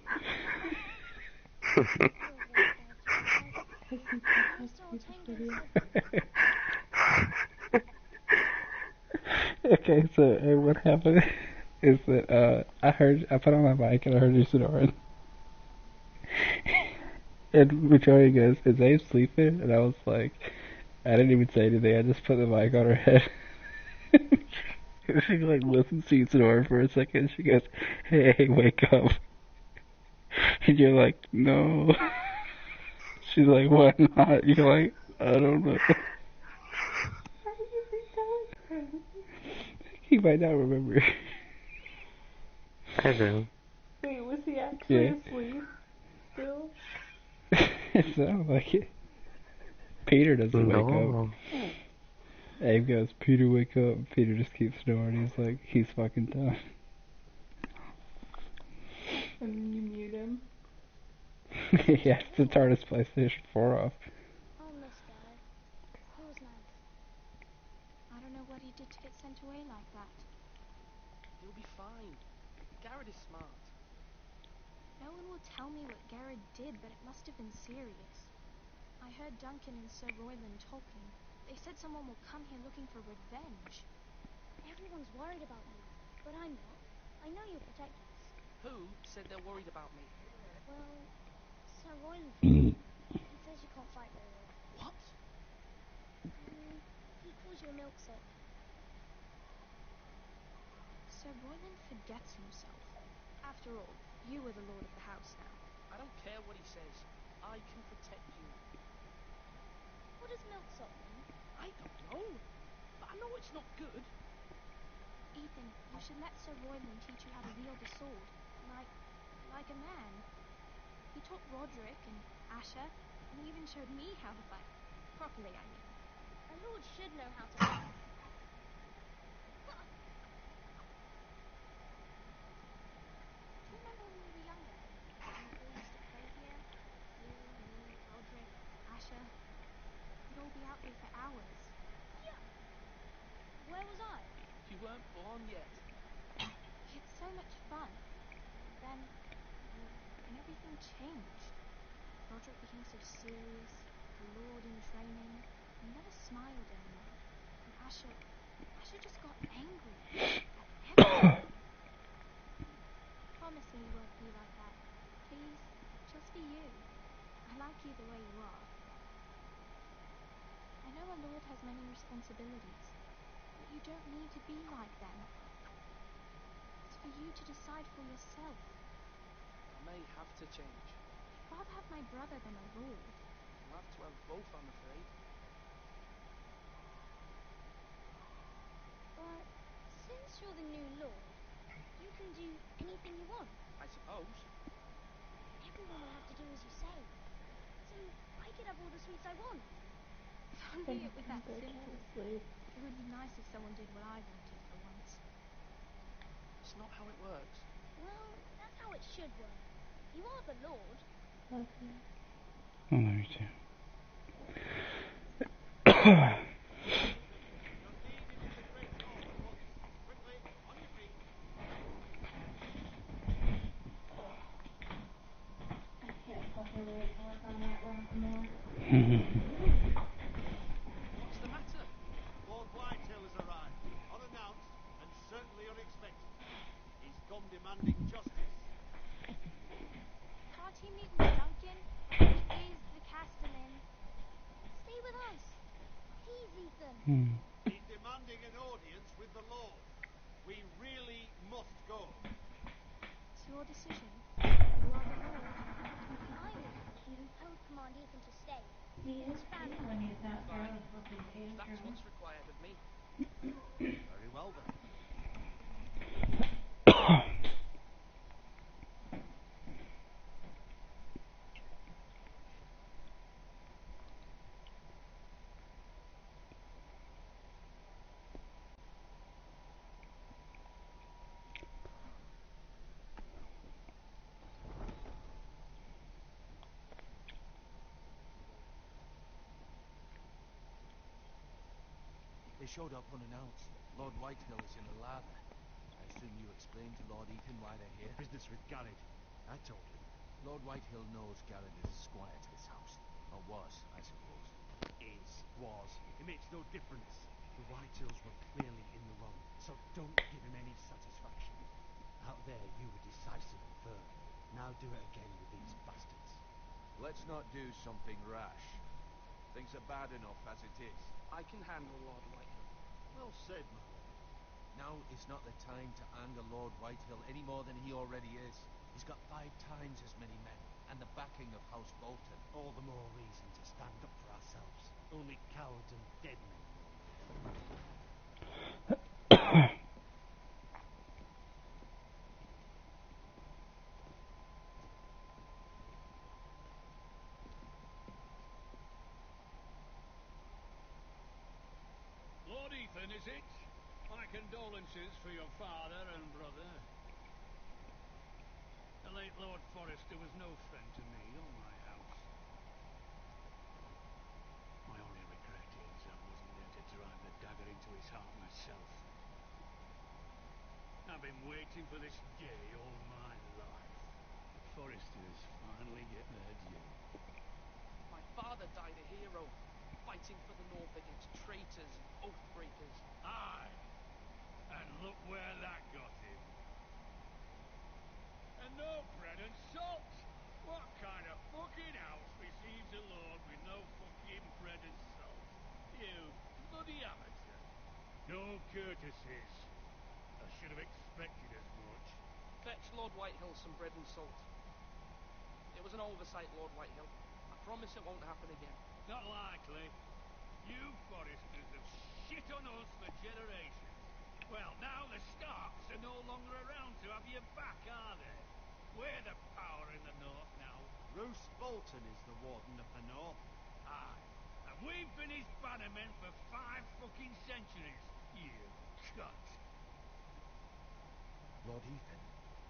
Okay, so what happened is that I put on my mic and I heard you snoring. And Victoria goes, "Is Abe sleeping?" And I was like, I didn't even say anything. I just put the mic on her head. And she like listens to you snore for a second. She goes, "Hey, wake up!" And you're like, "No." She's like, "Why not?" You're like, "I don't know." He might not remember. I do. Wait, was he actually Yeah. asleep still? It sounds like it. Peter doesn't wake up. No. Abe goes, "Peter, wake up." Peter just keeps snoring. He's like, he's fucking done. And then you mute him. He has to turn his PlayStation 4 off. I'll miss Dad. He was nice. I don't know what he did to get sent away like that. He'll be fine. Garrett is smart. No one will tell me what Garrett did, but it must have been serious. I heard Duncan and Sir Royland talking. They said someone will come here looking for revenge. Everyone's worried about you, but I'm not. I know you'll protect us. Who said they're worried about me? Well, Sir Royland he says you can't fight very well. What? He calls you a milksop. Sir Royland forgets himself. After all, you are the lord of the house now. I don't care what he says. I can protect you. What does milksop mean? I don't know. But I know it's not good. Ethan, you should let Sir Royland teach you how to wield a sword. Like a man. He taught Roderick and Asher, and he even showed me how to fight. Properly, I mean. A lord should know how to fight. Do you remember when we were younger? And we all used to play here? You, me, Roderick. Asher, we'd all be out here for hours. Yeah. Where was I? You weren't born yet. It's so much fun. Then everything changed. Roderick became so serious, a lord in training, and never smiled anymore. And Asher just got angry at everything. Promise me you won't be like that. Please, just be you. I like you the way you are. I know a lord has many responsibilities, but you don't need to be like them. It's for you to decide for yourself. I may have to change. I'd rather have my brother than a lord. I'll have to have both, I'm afraid. But since you're the new lord, you can do anything you want. I suppose. everyone will have to do as you say. So I could have all the sweets I want. If only it was that simple. Sleep. It would be nice if someone did what I wanted for once. It's not how it works. Well, that's how it should work. You are the Lord. Okay. Oh, let me see. I can't fucking wait to work on that rock more. What's the matter? Lord Whitehill has arrived, unannounced and certainly unexpected. He's come demanding justice. Can't you meet with Duncan? He is the Castellan. Stay with us. Please, Ethan. He's demanding an audience with the Lord. We really must go. It's your decision. You are the Lord. I would command Ethan to stay. He is cute when he's not throwing a fucking That's tantrum. what's required of me. Very well then. They showed up unannounced. Lord Whitehill is in the lather. I assume you explained to Lord Ethan why they're here? Business with Garrett. I told him. Lord Whitehill knows Garrett is a squire to this house. Or was, I suppose. Was. It makes no difference. The Whitehills were clearly in the wrong, so don't give him any satisfaction. Out there, you were decisive and firm. Now do it again with these bastards. Let's not do something rash. Things are bad enough as it is. I can handle Lord Whitehill. Well said, my lord. Now is not the time to anger Lord Whitehill any more than he already is. He's got 5 times as many men, and the backing of House Bolton. All the more reason to stand up for ourselves. Only cowards and dead men will. Lord Ethan, is it? My condolences for your father and brother. The late Lord Forrester was no friend to me or my house. My only regret is I wasn't there to drive the dagger into his heart myself. I've been waiting for this day all my life. The Forresters finally get their due. My father died a hero, fighting for the North against traitors and oath-breakers. Aye, and look where that got him. And no bread and salt. What kind of fucking house receives a lord with no fucking bread and salt? You bloody amateur. No courtesies. I should have expected as much. Fetch Lord Whitehill some bread and salt. It was an oversight, Lord Whitehill. I promise it won't happen again. Not likely. You Forresters have shit on us for generations. Well, now the Starks are no longer around to have your back, are they? We're the power in the north now. Roose Bolton is the warden of the north. Aye. And we've been his bannermen for 5 fucking centuries. You cunt. Lord Ethan,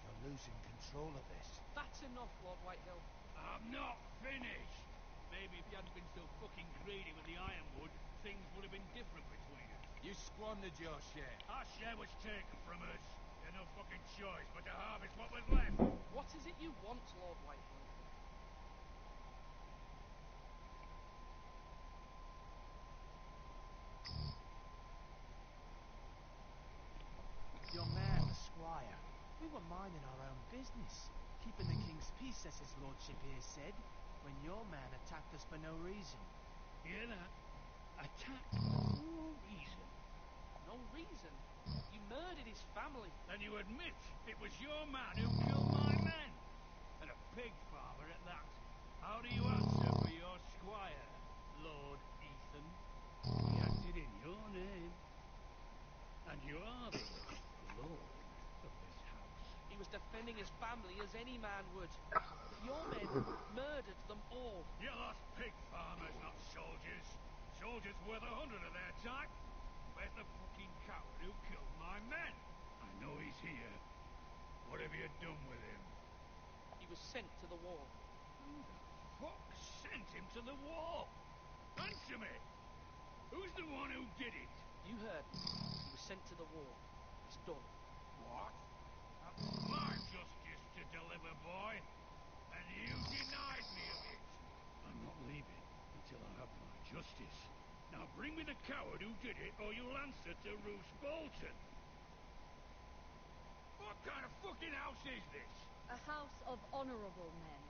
you're losing control of this. That's enough, Lord Whitehill. I'm not finished. Maybe if you hadn't been so fucking greedy with the ironwood, things would have been different between us. You squandered your share. Our share was taken from us. We had no fucking choice but to harvest what was left. What is it you want, Lord Whitehill? Your man, the squire. We were minding our own business, keeping the king's peace, as his lordship here said, when your man attacked us for no reason. Hear that? Attacked for no reason. No reason. You murdered his family. And you admit it was your man who killed my men. And a pig farmer at that. How do you answer for your squire, Lord Ethan? He acted in your name. And you are the Lord of this house. He was defending his family as any man would. But Your men murdered them all. You lost pig farmers, not soldiers. Soldiers worth 100 of their type. Where's the fucking coward who killed my men? I know he's here. What have you done with him? He was sent to the wall. Who the fuck sent him to the wall? Answer me! Who's the one who did it? You heard me. He was sent to the wall. It's done. What? That's my justice to deliver, boy. And you denied me of it. I'm not leaving until I have my justice. Now bring me the coward who did it, or you'll answer to Roose Bolton. What kind of fucking house is this? A house of honorable men.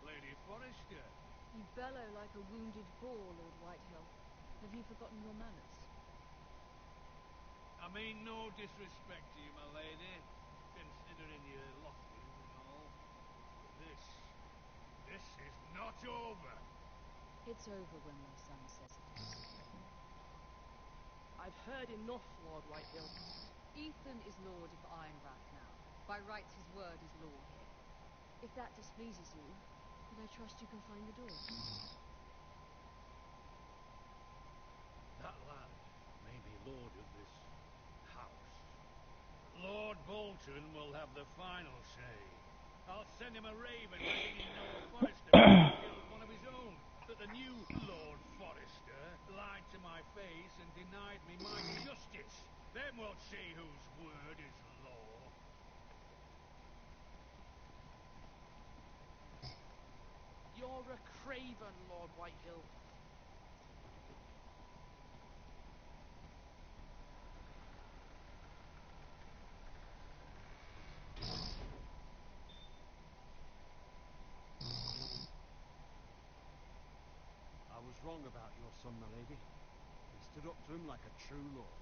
Lady Forrester. You bellow like a wounded boar, Lord Whitehill. Have you forgotten your manners? I mean no disrespect to you, my lady, considering you're lofty and all. But this is not over. It's over when my son says it is. I've heard enough, Lord Whitehill. Ethan is Lord of Ironrath now. By rights his word is law here. If that displeases you, then I trust you can find the door. That lad may be lord of this house. Lord Bolton will have the final say. I'll send him a raven letting him know Forrester killed one of his own. That the new Lord Forrester lied to my face and denied me my justice. Then we'll see whose word is law. You're a craven, Lord Whitehill. I was wrong about your son, my lady. He stood up to him like a true lord.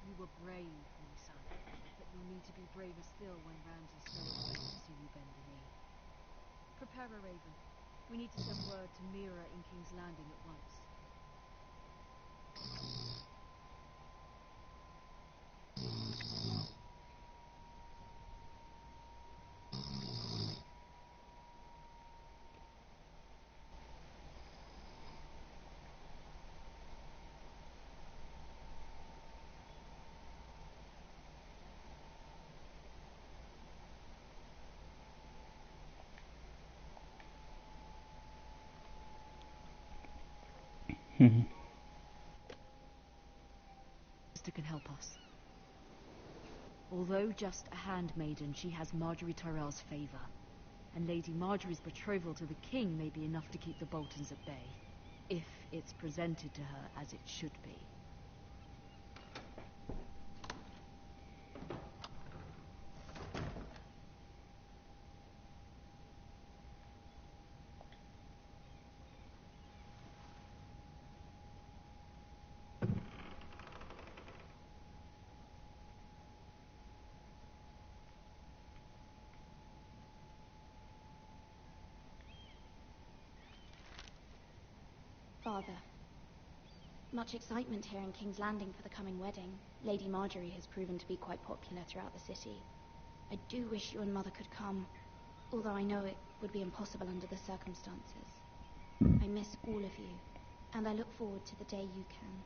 You were brave, my son, but you'll need to be braver still when Ramsay Snow appears to see you bend the knee. Prepare a raven. We need to send word to Mira in King's Landing at once. Sister can help us. Although just a handmaiden, she has Marjorie Tyrell's favour, and Lady Marjorie's betrothal to the king may be enough to keep the Boltons at bay, if it's presented to her as it should be. Father, much excitement here in King's Landing for the coming wedding. Lady Marjorie has proven to be quite popular throughout the city. I do wish you and Mother could come, although I know it would be impossible under the circumstances. I miss all of you, and I look forward to the day you can.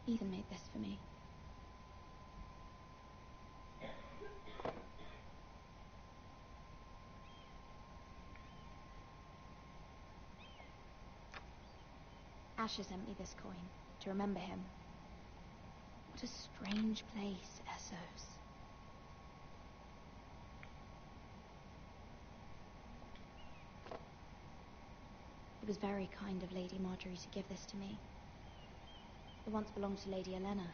Ethan made this for me. Asher sent me this coin to remember him. What a strange place, Essos. It was very kind of Lady Marjorie to give this to me. It once belonged to Lady Elena.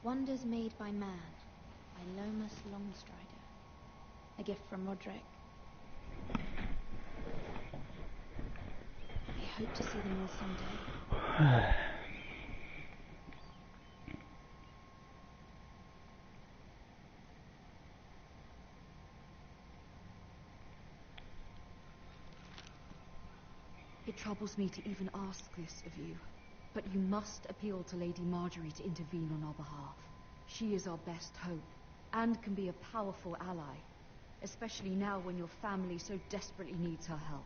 Wonders Made by Man, by Lomas Longstrider. A gift from Roderick. hope to see them all someday. It troubles me to even ask this of you, but you must appeal to Lady Marjorie to intervene on our behalf. She is our best hope, and can be a powerful ally, especially now when your family so desperately needs her help.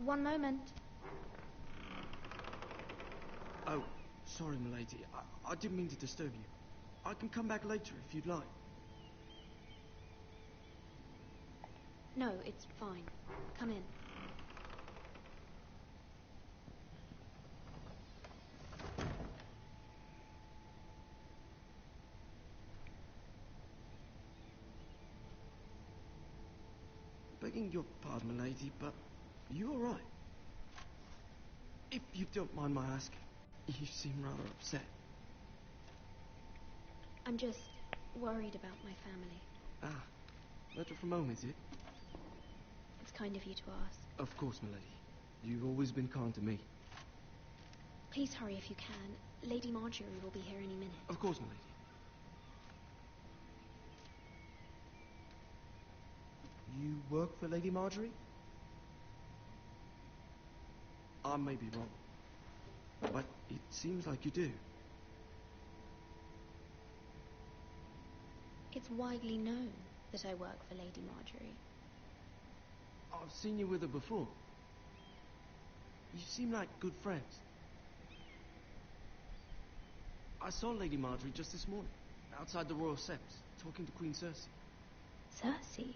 One moment. Oh, sorry, milady. I didn't mean to disturb you. I can come back later if you'd like. No, it's fine. Come in. Begging your pardon, milady, but are you alright? If you don't mind my asking, you seem rather upset. I'm just worried about my family. Ah, letter from home, is it? It's kind of you to ask. Of course, milady. You've always been kind to me. Please hurry if you can. Lady Marjorie will be here any minute. Of course, milady. You work for Lady Marjorie? I may be wrong, but it seems like you do. It's widely known that I work for Lady Marjorie. I've seen you with her before. You seem like good friends. I saw Lady Marjorie just this morning, outside the Royal Sept, talking to Queen Cersei. Cersei?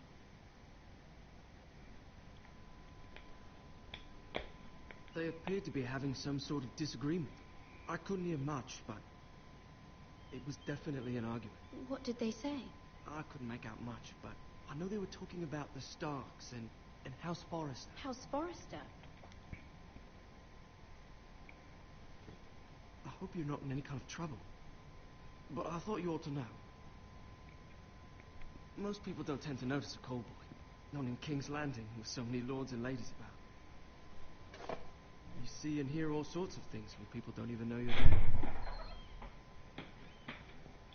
They appeared to be having some sort of disagreement. I couldn't hear much, but it was definitely an argument. What did they say? I couldn't make out much, but I know they were talking about the Starks and House Forrester. House Forrester? I hope you're not in any kind of trouble, but I thought you ought to know. Most people don't tend to notice a cold boy, not in King's Landing with so many lords and ladies about. You see and hear all sorts of things when people don't even know you're there.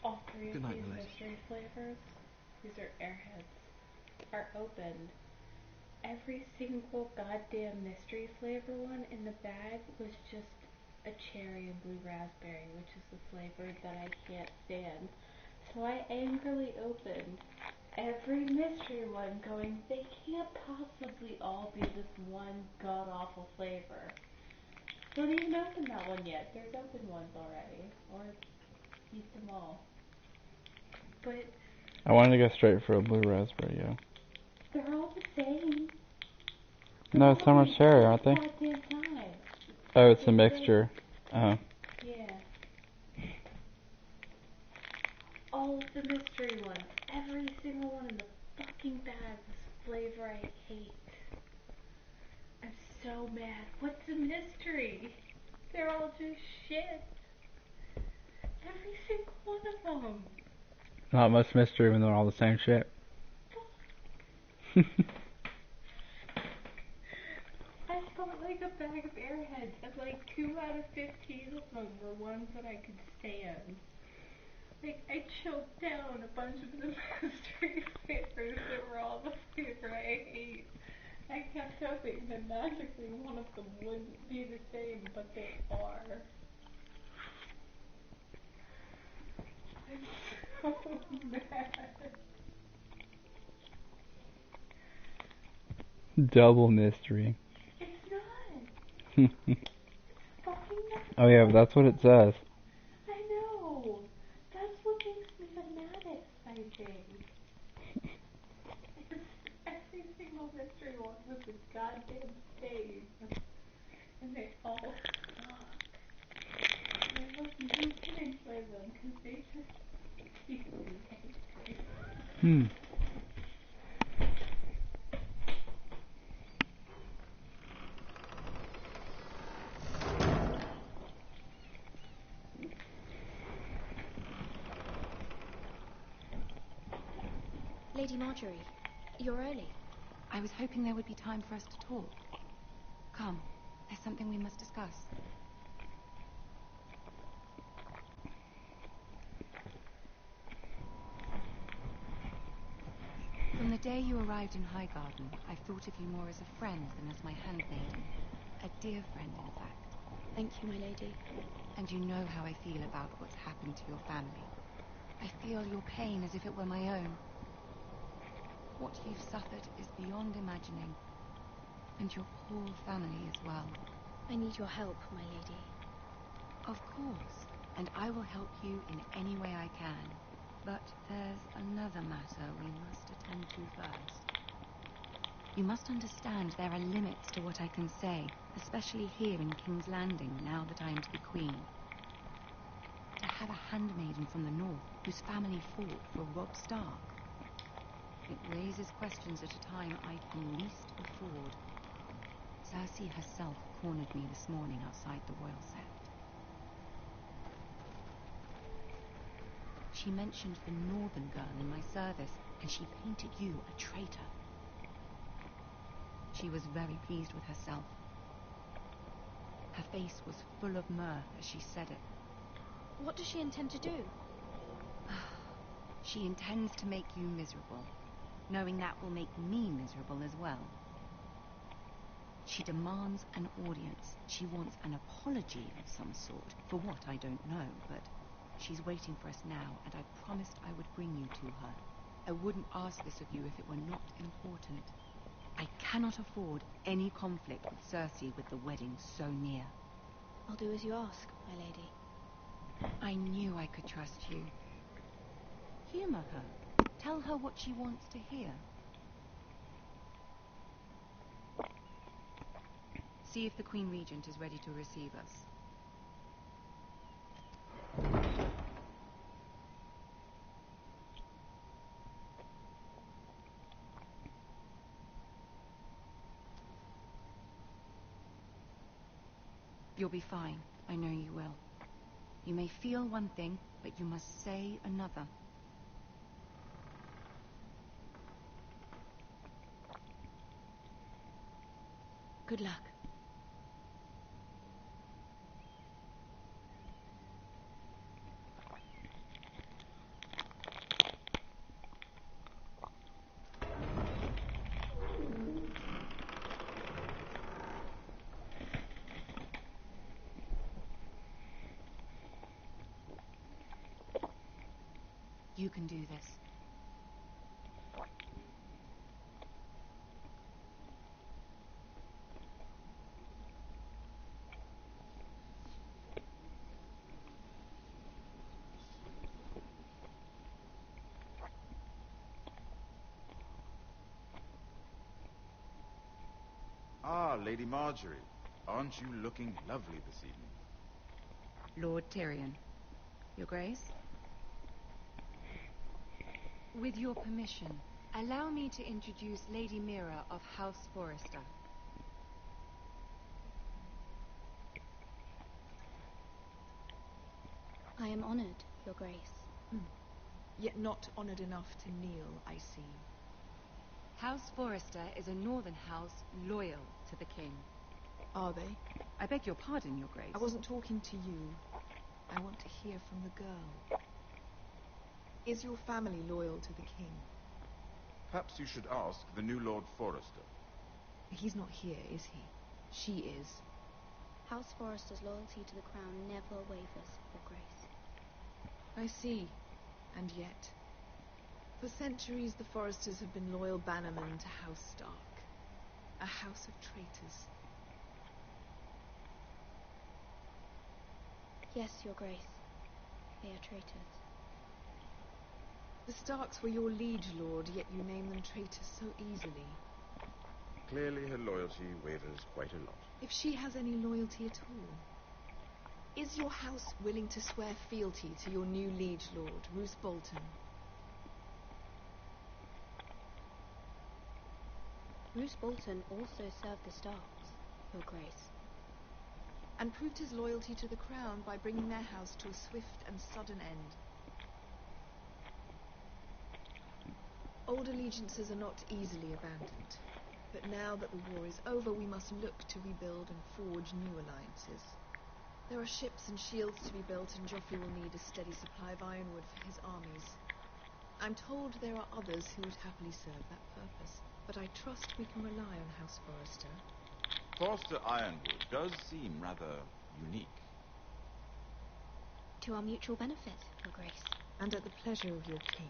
All three of Good night, these milady. mystery flavors, these are airheads, are opened. Every single goddamn mystery flavor one in the bag was just a cherry and blue raspberry, which is the flavor that I can't stand. So I angrily opened every mystery one going, they can't possibly all be this one god-awful flavor. Don't even open that one yet. There's open ones already. Or eat them all. But I wanted to go straight for a blue raspberry, yeah. they're all the same. No, so much cherry, aren't they? Goddamn time. Oh, it's a mixture. Yeah. All of the mystery ones, every single one in the fucking bag was flavor I hate. I'm so mad. What's a mystery? They're all just shit. Every single one of them. Not much mystery when they're all the same shit. I felt like a bag of airheads, and like 2 out of 15 of them were ones that I could stand. Like, I choked down a bunch of the mystery flavors that were all the flavor I hate. I kept hoping that magically one of them wouldn't be the same, but they are. I'm so mad. Double mystery. It's not. It's fucking not. Oh yeah, but that's what it says. I know. That's what makes me the maddest, I think. Every single mystery one was a goddamn stain. And they all suck. And I hope you can enjoy them, because they just make me angry. Lady Marjorie, you're early. I was hoping there would be time for us to talk. Come, there's something we must discuss. From the day you arrived in Highgarden, I've thought of you more as a friend than as my handmaiden. A dear friend, in fact. Thank you, my lady. And you know how I feel about what's happened to your family. I feel your pain as if it were my own. What you've suffered is beyond imagining. And your poor family as well. I need your help, my lady. Of course. And I will help you in any way I can. But there's another matter we must attend to first. You must understand there are limits to what I can say, especially here in King's Landing, now that I am to be queen. To have a handmaiden from the north whose family fought for Robb Stark. It raises questions at a time I can least afford. Cersei herself cornered me this morning outside the royal sept. She mentioned the northern girl in my service, and she painted you a traitor. She was very pleased with herself. Her face was full of mirth as she said it. What does she intend to do? She intends to make you miserable, knowing that will make me miserable as well. She demands an audience. She wants an apology of some sort, for what I don't know, but she's waiting for us now, and I promised I would bring you to her. I wouldn't ask this of you if it were not important. I cannot afford any conflict with Cersei with the wedding so near. I'll do as you ask, my lady. I knew I could trust you. Humor her. Tell her what she wants to hear. See if the Queen Regent is ready to receive us. You'll be fine. I know you will. You may feel one thing, but you must say another. Good luck. You can do this. Ah, Lady Marjorie. Aren't you looking lovely this evening? Lord Tyrion. Your Grace? With your permission, allow me to introduce Lady Mira of House Forrester. I am honored, Your Grace. Yet not honored enough to kneel, I see. House Forrester is a northern house loyal to the king. Are they? I beg your pardon, Your Grace. I wasn't talking to you. I want to hear from the girl. Is your family loyal to the king? Perhaps you should ask the new Lord Forrester. He's not here, is he? She is. House Forrester's loyalty to the crown never wavers, Your Grace. I see. And yet, for centuries the Forresters have been loyal bannermen to House Stark. A house of traitors. Yes, Your Grace. They are traitors. The Starks were your liege lord, yet you name them traitors so easily. Clearly her loyalty wavers quite a lot. If she has any loyalty at all. Is your house willing to swear fealty to your new liege lord, Roose Bolton? Roose Bolton also served the Starks, Your Grace. And proved his loyalty to the crown by bringing their house to a swift and sudden end. Old allegiances are not easily abandoned. But now that the war is over, we must look to rebuild and forge new alliances. There are ships and shields to be built, and Joffrey will need a steady supply of ironwood for his armies. I'm told there are others who would happily serve that purpose, but I trust we can rely on House Forrester. Forrester Ironwood does seem rather unique. To our mutual benefit, Your Grace. And at the pleasure of your king.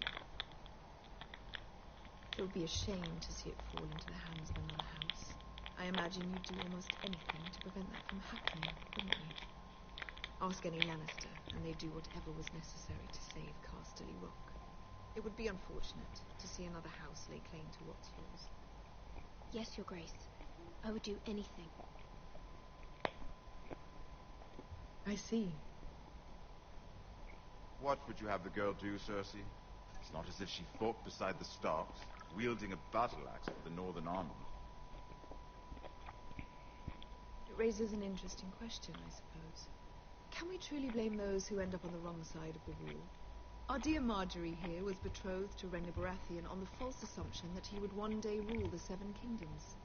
It would be a shame to see it fall into the hands of another house. I imagine you'd do almost anything to prevent that from happening, wouldn't you? Ask any Lannister, and they'd do whatever was necessary to save Casterly Rock. It would be unfortunate to see another house lay claim to what's yours. Yes, Your Grace. I would do anything. I see. What would you have the girl do, Cersei? It's not as if she fought beside the Starks, wielding a battle axe for the Northern Army. It raises an interesting question, I suppose. Can we truly blame those who end up on the wrong side of the war? Our dear Marjorie here was betrothed to Renly Baratheon on the false assumption that he would one day rule the Seven Kingdoms.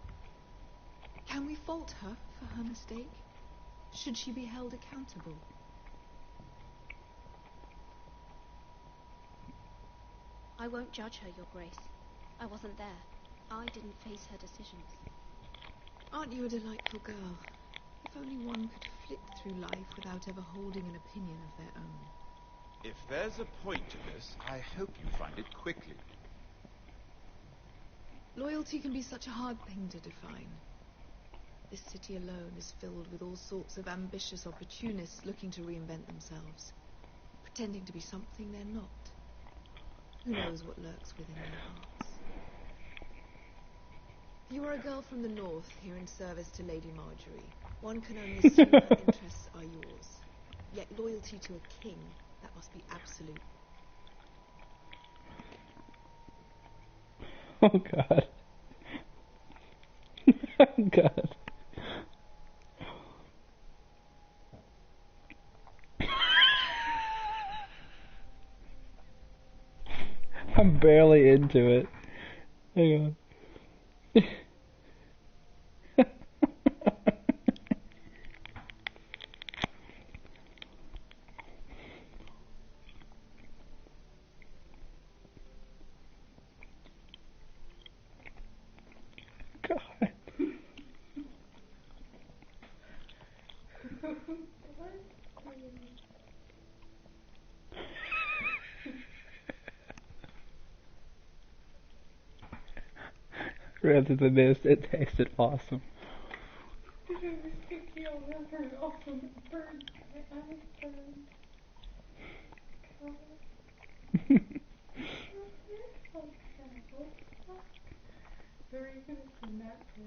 Can we fault her for her mistake? Should she be held accountable? I won't judge her, Your Grace. I wasn't there. I didn't face her decisions. Aren't you a delightful girl? If only one could flit through life without ever holding an opinion of their own. If there's a point to this, I hope you find it quickly. Loyalty can be such a hard thing to define. This city alone is filled with all sorts of ambitious opportunists looking to reinvent themselves, pretending to be something they're not. Who knows what lurks within their hearts? You are a girl from the north, here in service to Lady Marjorie. One can only assume her interests are yours. Yet loyalty to a king, that must be absolute. Oh god. Oh god. I'm barely into it. Hang on. God. Rather than this, it tasted awesome. Did I ever speak to you over awesome bird? My eyes burned. God. The reason it's in that too.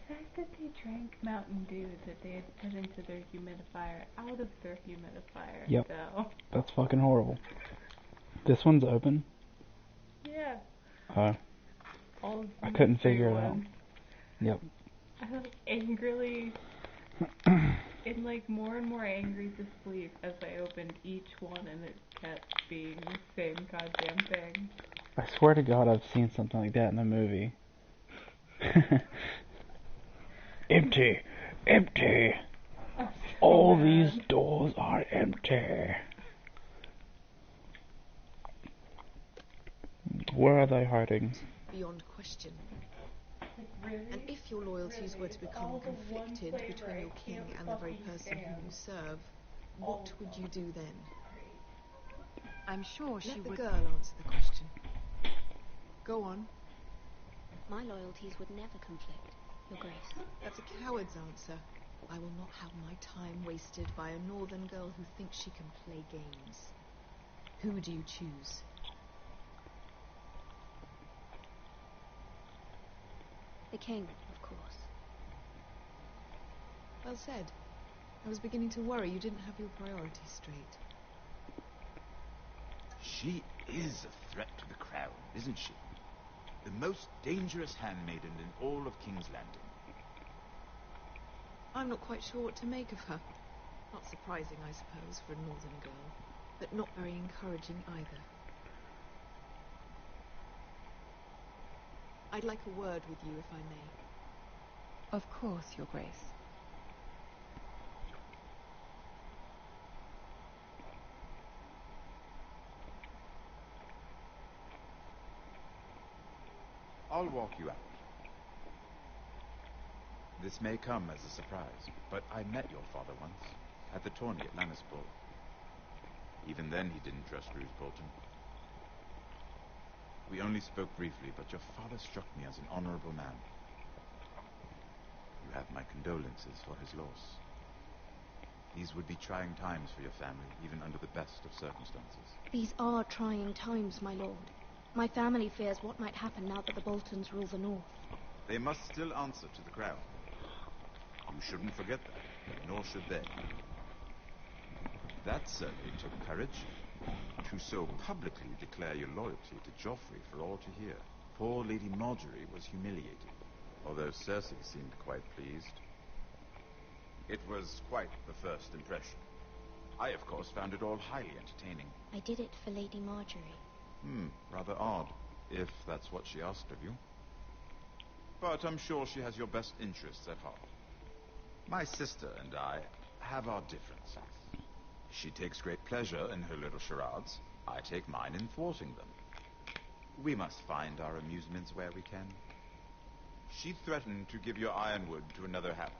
The fact that they drank Mountain Dew that they had put into their humidifier out of their humidifier. Yep. So. That's fucking horrible. This one's open? Yeah. All of I couldn't mystery figure it out. ones. Yep. I was angrily, in like more and more angry disbelief as I opened each one and it kept being the same goddamn thing. I swear to God I've seen something like that in a movie. Empty! Empty! So all mad. these doors are empty. Where are they hiding? Beyond question. Like, really? And if your loyalties were to become All the one conflicted flavor between I your king can't and the very fucking person whom you stand. serve, what would you do then? I'm sure she Let the would... girl answer the question. Go on. My loyalties would never conflict, Your Grace. That's a coward's answer. I will not have my time wasted by a northern girl who thinks she can play games. Who do you choose? The king, of course. Well said. I was beginning to worry you didn't have your priorities straight. She is a threat to the crown, isn't she? The most dangerous handmaiden in all of King's Landing. I'm not quite sure what to make of her. Not surprising, I suppose, for a northern girl, but not very encouraging either. I'd like a word with you, if I may. Of course, Your Grace. I'll walk you out. This may come as a surprise, but I met your father once, at the tourney at Lannisport. Even then he didn't trust Roose Bolton. We only spoke briefly, but your father struck me as an honorable man. You have my condolences for his loss. These would be trying times for your family, even under the best of circumstances. These are trying times, my lord. My family fears what might happen now that the Boltons rule the North. They must still answer to the crown. You shouldn't forget that, nor should they. That certainly took courage. To so publicly declare your loyalty to Joffrey for all to hear. Poor Lady Marjorie was humiliated, although Cersei seemed quite pleased. It was quite the first impression. I, of course, found it all highly entertaining. I did it for Lady Marjorie. Rather odd, if that's what she asked of you. But I'm sure she has your best interests at heart. My sister and I have our differences. She takes great pleasure in her little charades. I take mine in thwarting them. We must find our amusements where we can. She threatened to give your ironwood to another house.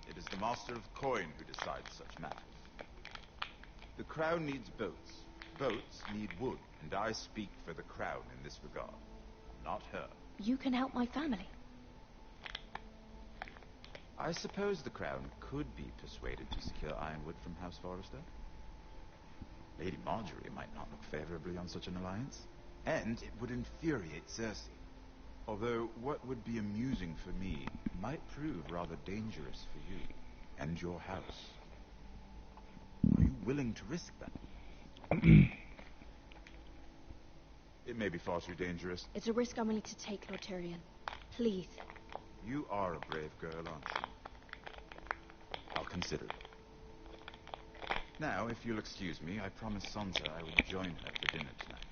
It is the Master of Coin who decides such matters. The crown needs boats. Boats need wood, and I speak for the crown in this regard, not her. You can help my family. I suppose the crown could be persuaded to secure ironwood from House Forrester. Lady Marjorie might not look favorably on such an alliance, and it would infuriate Cersei. Although what would be amusing for me might prove rather dangerous for you and your house. Are you willing to risk that? It may be far too dangerous. It's a risk I'm willing to take, Lord Tyrion. Please. You are a brave girl, aren't you? I'll consider it. Now, if you'll excuse me, I promised Sansa I would join her for dinner tonight.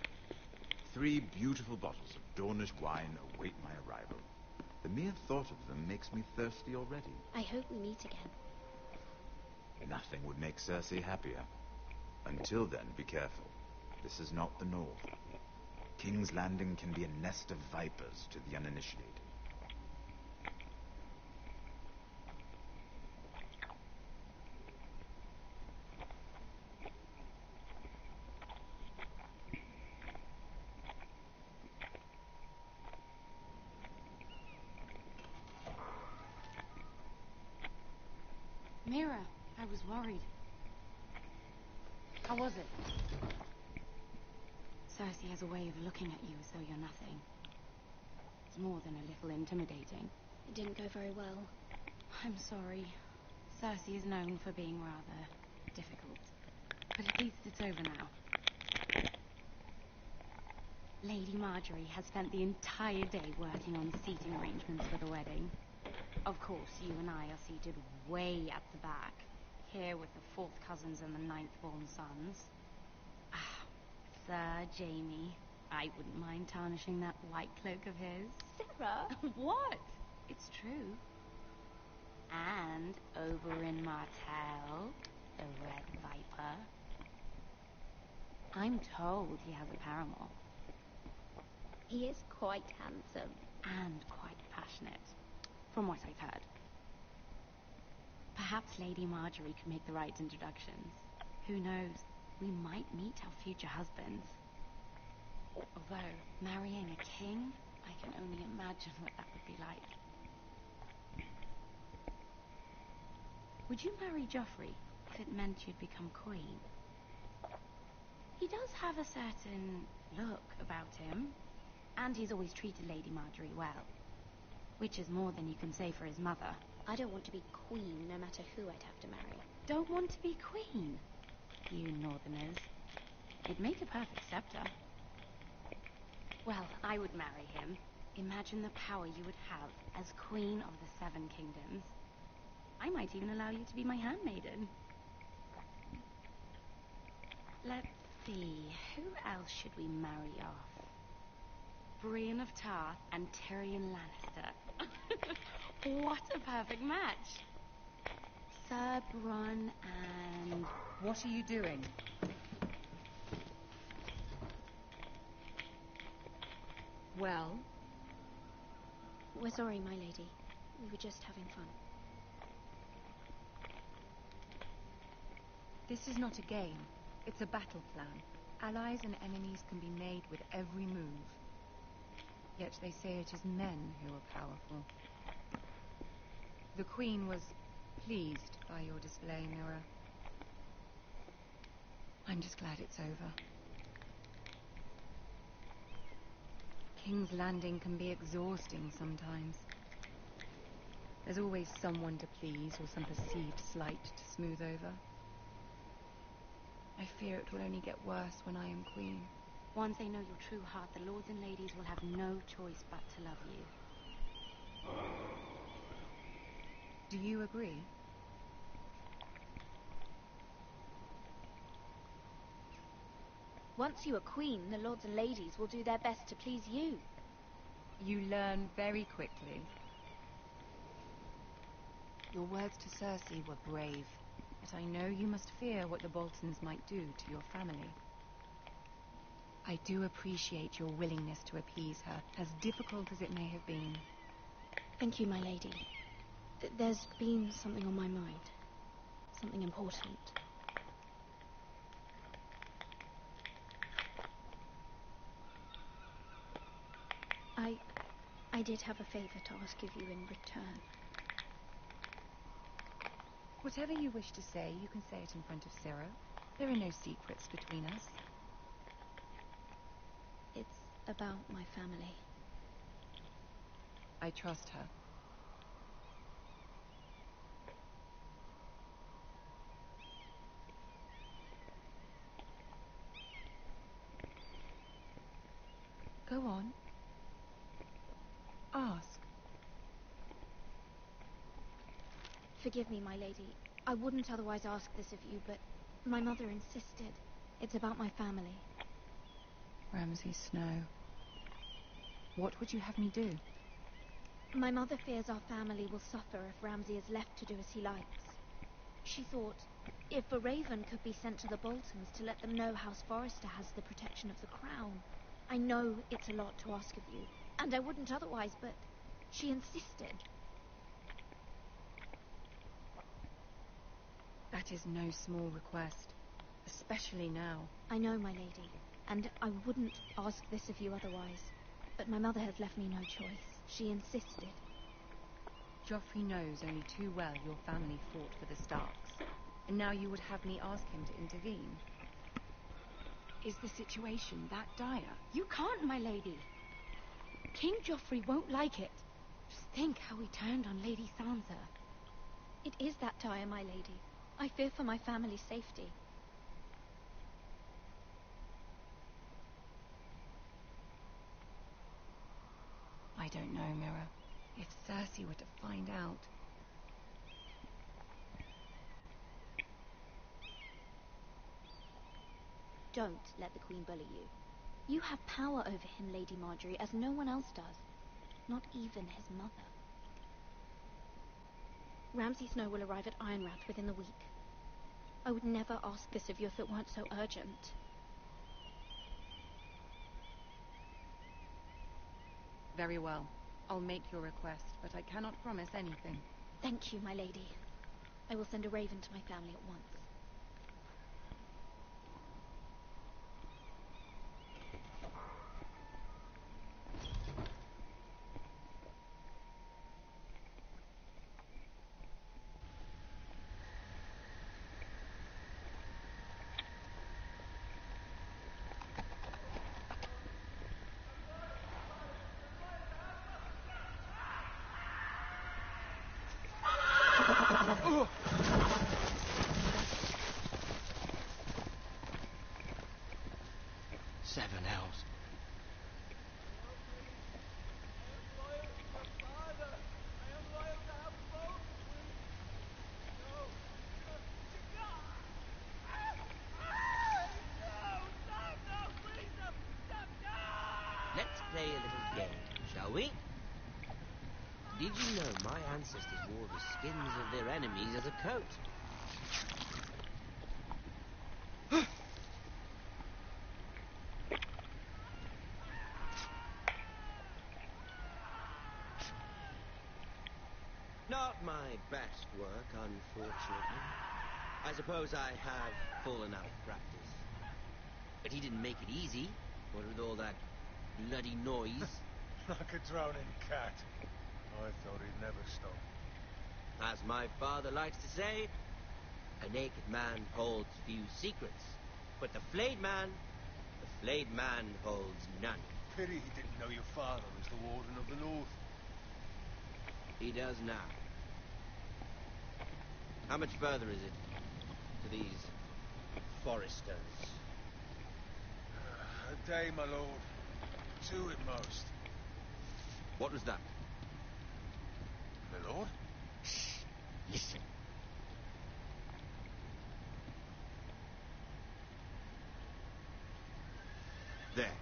3 beautiful bottles of Dornish wine await my arrival. The mere thought of them makes me thirsty already. I hope we meet again. Nothing would make Cersei happier. Until then, be careful. This is not the North. King's Landing can be a nest of vipers to the uninitiated. Mira, I was worried. How was it? Cersei has a way of looking at you as though you're nothing. It's more than a little intimidating. It didn't go very well. I'm sorry. Cersei is known for being rather difficult. But at least it's over now. Lady Marjorie has spent the entire day working on seating arrangements for the wedding. Of course, you and I are seated way at the back, here with the 4th cousins and the 9th-born sons. Sir Jaime, I wouldn't mind tarnishing that white cloak of his. Sarah? What? It's true. And Oberyn Martell, the Red Viper. I'm told he has a paramour. He is quite handsome. And quite passionate, from what I've heard. Perhaps Lady Marjorie could make the right introductions. Who knows? We might meet our future husbands. Although, marrying a king, I can only imagine what that would be like. Would you marry Joffrey if it meant you'd become queen? He does have a certain look about him, and he's always treated Lady Marjorie well. Which is more than you can say for his mother. I don't want to be queen no matter who I'd have to marry. Don't want to be queen? You northerners. It'd make a perfect scepter. Well, I would marry him. Imagine the power you would have as queen of the Seven Kingdoms. I might even allow you to be my handmaiden. Let's see, who else should we marry off? Brienne of Tarth and Tyrion Lannister. What a perfect match. Sir Bronn and... What are you doing? Well? We're sorry, my lady. We were just having fun. This is not a game. It's a battle plan. Allies and enemies can be made with every move. Yet they say it is men who are powerful. The Queen was pleased by your display, Mira. I'm just glad it's over. King's Landing can be exhausting sometimes. There's always someone to please or some perceived slight to smooth over. I fear it will only get worse when I am queen. Once they know your true heart, the lords and ladies will have no choice but to love you. Do you agree? Once you are queen, the lords and ladies will do their best to please you. You learn very quickly. Your words to Cersei were brave, but I know you must fear what the Boltons might do to your family. I do appreciate your willingness to appease her, as difficult as it may have been. Thank you, my lady. There's been something on my mind. Something important. I did have a favor to ask of you in return. Whatever you wish to say, you can say it in front of Ciro. There are no secrets between us. It's about my family. I trust her. Go on. Ask. Forgive me, my lady. I wouldn't otherwise ask this of you, but my mother insisted. It's about my family. Ramsay Snow. What would you have me do? My mother fears our family will suffer if Ramsay is left to do as he likes. She thought, if a raven could be sent to the Boltons to let them know House Forrester has the protection of the crown. I know it's a lot to ask of you, and I wouldn't otherwise, but she insisted. That is no small request, especially now. I know, my lady, and I wouldn't ask this of you otherwise, but my mother has left me no choice. She insisted. Joffrey knows only too well your family fought for the Starks, and now you would have me ask him to intervene. Is the situation that dire? You can't, my lady. King Joffrey won't like it. Just think how he turned on Lady Sansa. It is that dire, my lady. I fear for my family's safety. I don't know, Mira. If Cersei were to find out... Don't let the Queen bully you. You have power over him, Lady Marjorie, as no one else does. Not even his mother. Ramsay Snow will arrive at Ironrath within the week. I would never ask this of you if it weren't so urgent. Very well. I'll make your request, but I cannot promise anything. Thank you, my lady. I will send a raven to my family at once. Seven hells. Let's play a little game, shall we? Did you know my ancestors wore the skins of their enemies as a coat? Not my best work, unfortunately. I suppose I have fallen out of practice. But he didn't make it easy, what with all that bloody noise. Like a drowning cat. I thought he'd never stop. As my father likes to say, a naked man holds few secrets, but the flayed man holds none. Pity he didn't know your father was the Warden of the North. He does now. How much further is it to these foresters? A day, my lord. 2 at most. What was that? My lord? Listen. There.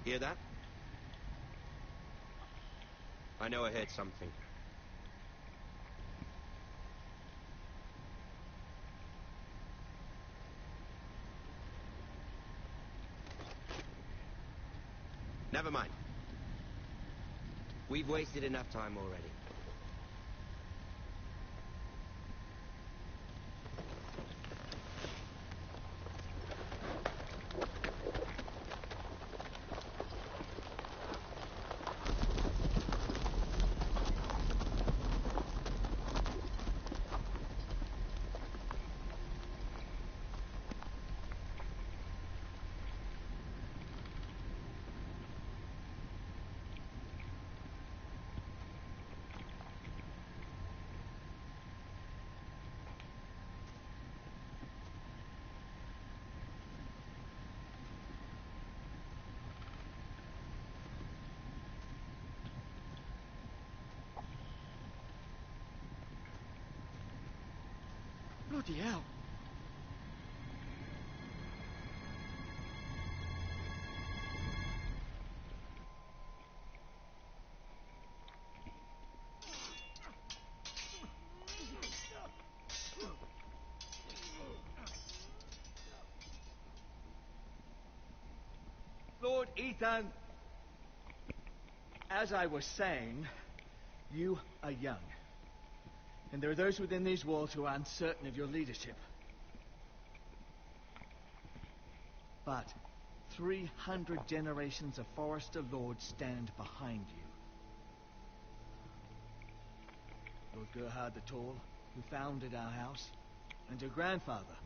Hear that? I know I heard something. Never mind. We've wasted enough time already. Bloody hell. Lord Ethan, as I was saying, you are young. And there are those within these walls who are uncertain of your leadership. But 300 generations of Forester Lords stand behind you. Lord Gerhard the Tall, who founded our house, and your grandfather,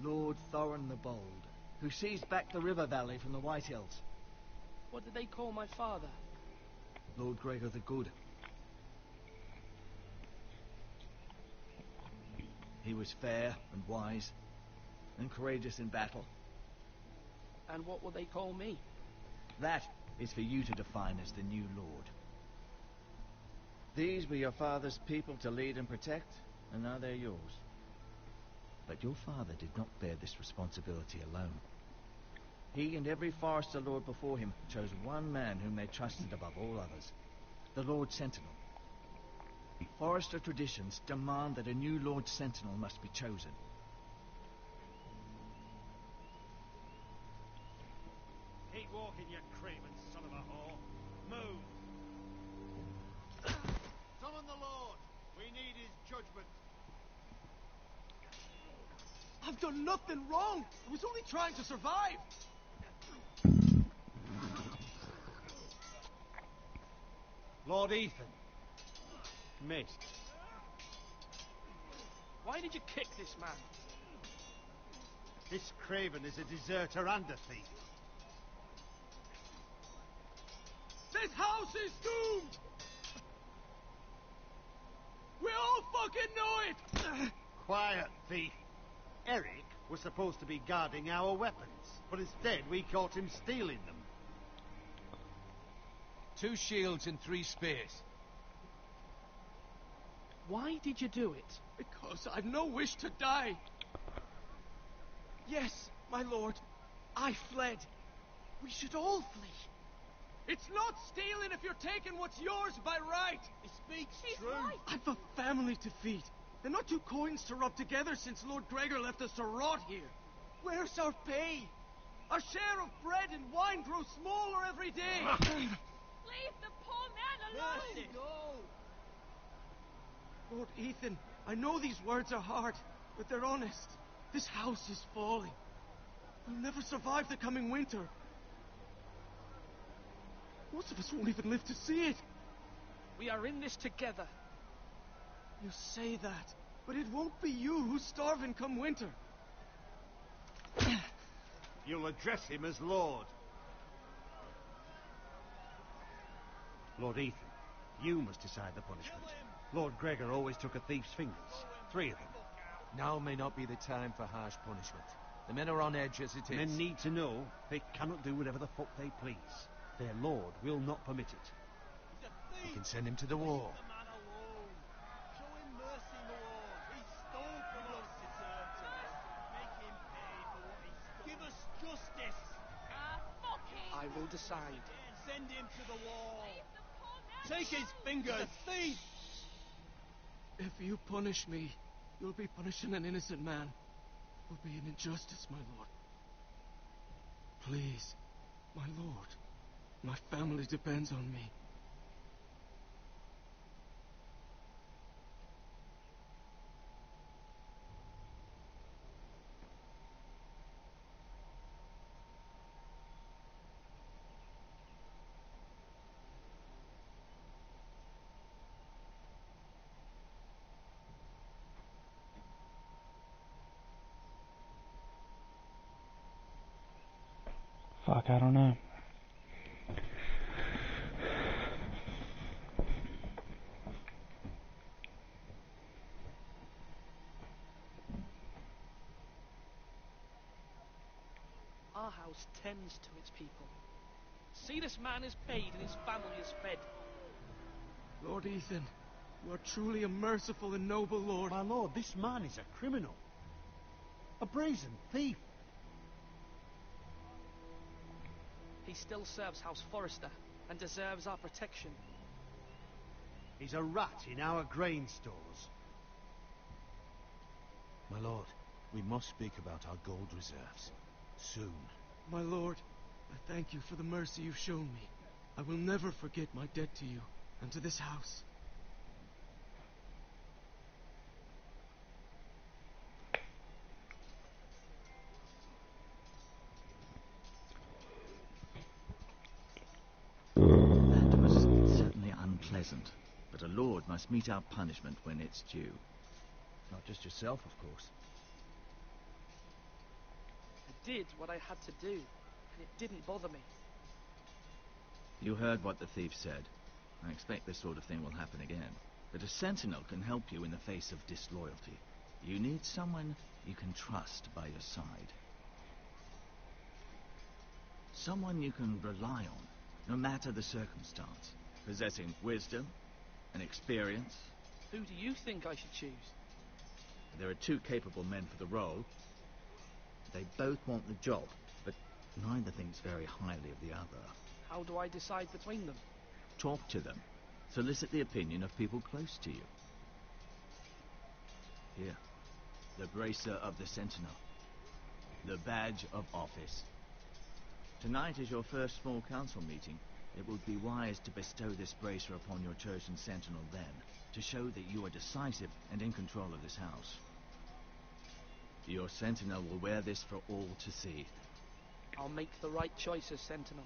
Lord Thorin the Bold, who seized back the river valley from the White Hills. What did they call my father? Lord Gregor the Good. He was fair and wise, and courageous in battle. And what will they call me? That is for you to define as the new lord. These were your father's people to lead and protect, and now they're yours. But your father did not bear this responsibility alone. He and every Forester Lord before him chose one man whom they trusted above all others, the Lord Sentinel. Forester traditions demand that a new Lord Sentinel must be chosen. Keep walking, you craven son of a whore. Move! Summon the Lord. We need his judgment. I've done nothing wrong! I was only trying to survive! Lord Ethan. Missed. Why did you kick this man? This craven is a deserter and a thief. This house is doomed! We all fucking know it! Quiet, thief. Eric was supposed to be guarding our weapons, but instead we caught him stealing them. 2 shields and 3 spears. Why did you do it? Because I've no wish to die. Yes, my lord, I fled. We should all flee. It's not stealing if you're taking what's yours by right. He speaks She's true. right. I've a family to feed. They're not 2 coins to rub together since Lord Gregor left us to rot here. Where's our pay? Our share of bread and wine grows smaller every day. Leave the poor man alone! Mercy. Lord Ethan, I know these words are hard, but they're honest. This house is falling. We'll never survive the coming winter. Most of us won't even live to see it. We are in this together. You say that, but it won't be you who's starving come winter. You'll address him as Lord. Lord Ethan, you must decide the punishment. Lord Gregor always took a thief's fingers. 3 of them. Now may not be the time for harsh punishment. The men are on edge as it is. Men need to know they cannot do whatever the fuck they please. Their lord will not permit it. You can send him to the wall. Show him mercy, Lord. He stole from us. Make him pay for what he stole. Give us justice. Fuck him! I will decide. Send him to the wall. Leave the poor man Take his alone! fingers. Thief. If you punish me, you'll be punishing an innocent man. It will be an injustice, my lord. Please, my lord. My family depends on me. Fuck, I don't know. Our house tends to its people. See, this man is paid and his family is fed. Lord Ethan, you are truly a merciful and noble lord. My lord, this man is a criminal. A brazen thief. He still serves House Forrester and deserves our protection. He's a rat in our grain stores. My lord, we must speak about our gold reserves. Soon. My lord, I thank you for the mercy you've shown me. I will never forget my debt to you and to this house. That was certainly unpleasant, but a lord must meet our punishment when it's due. Not just yourself, of course. I did what I had to do, and it didn't bother me. You heard what the thief said. I expect this sort of thing will happen again. But a sentinel can help you in the face of disloyalty. You need someone you can trust by your side. Someone you can rely on, no matter the circumstance. Possessing wisdom and experience. Who do you think I should choose? There are 2 capable men for the role. They both want the job, but neither thinks very highly of the other. How do I decide between them? Talk to them. Solicit the opinion of people close to you. Here, the bracer of the Sentinel. The badge of office. Tonight is your first small council meeting. It would be wise to bestow this bracer upon your chosen Sentinel then, to show that you are decisive and in control of this house. Your Sentinel will wear this for all to see. I'll make the right choice as Sentinel.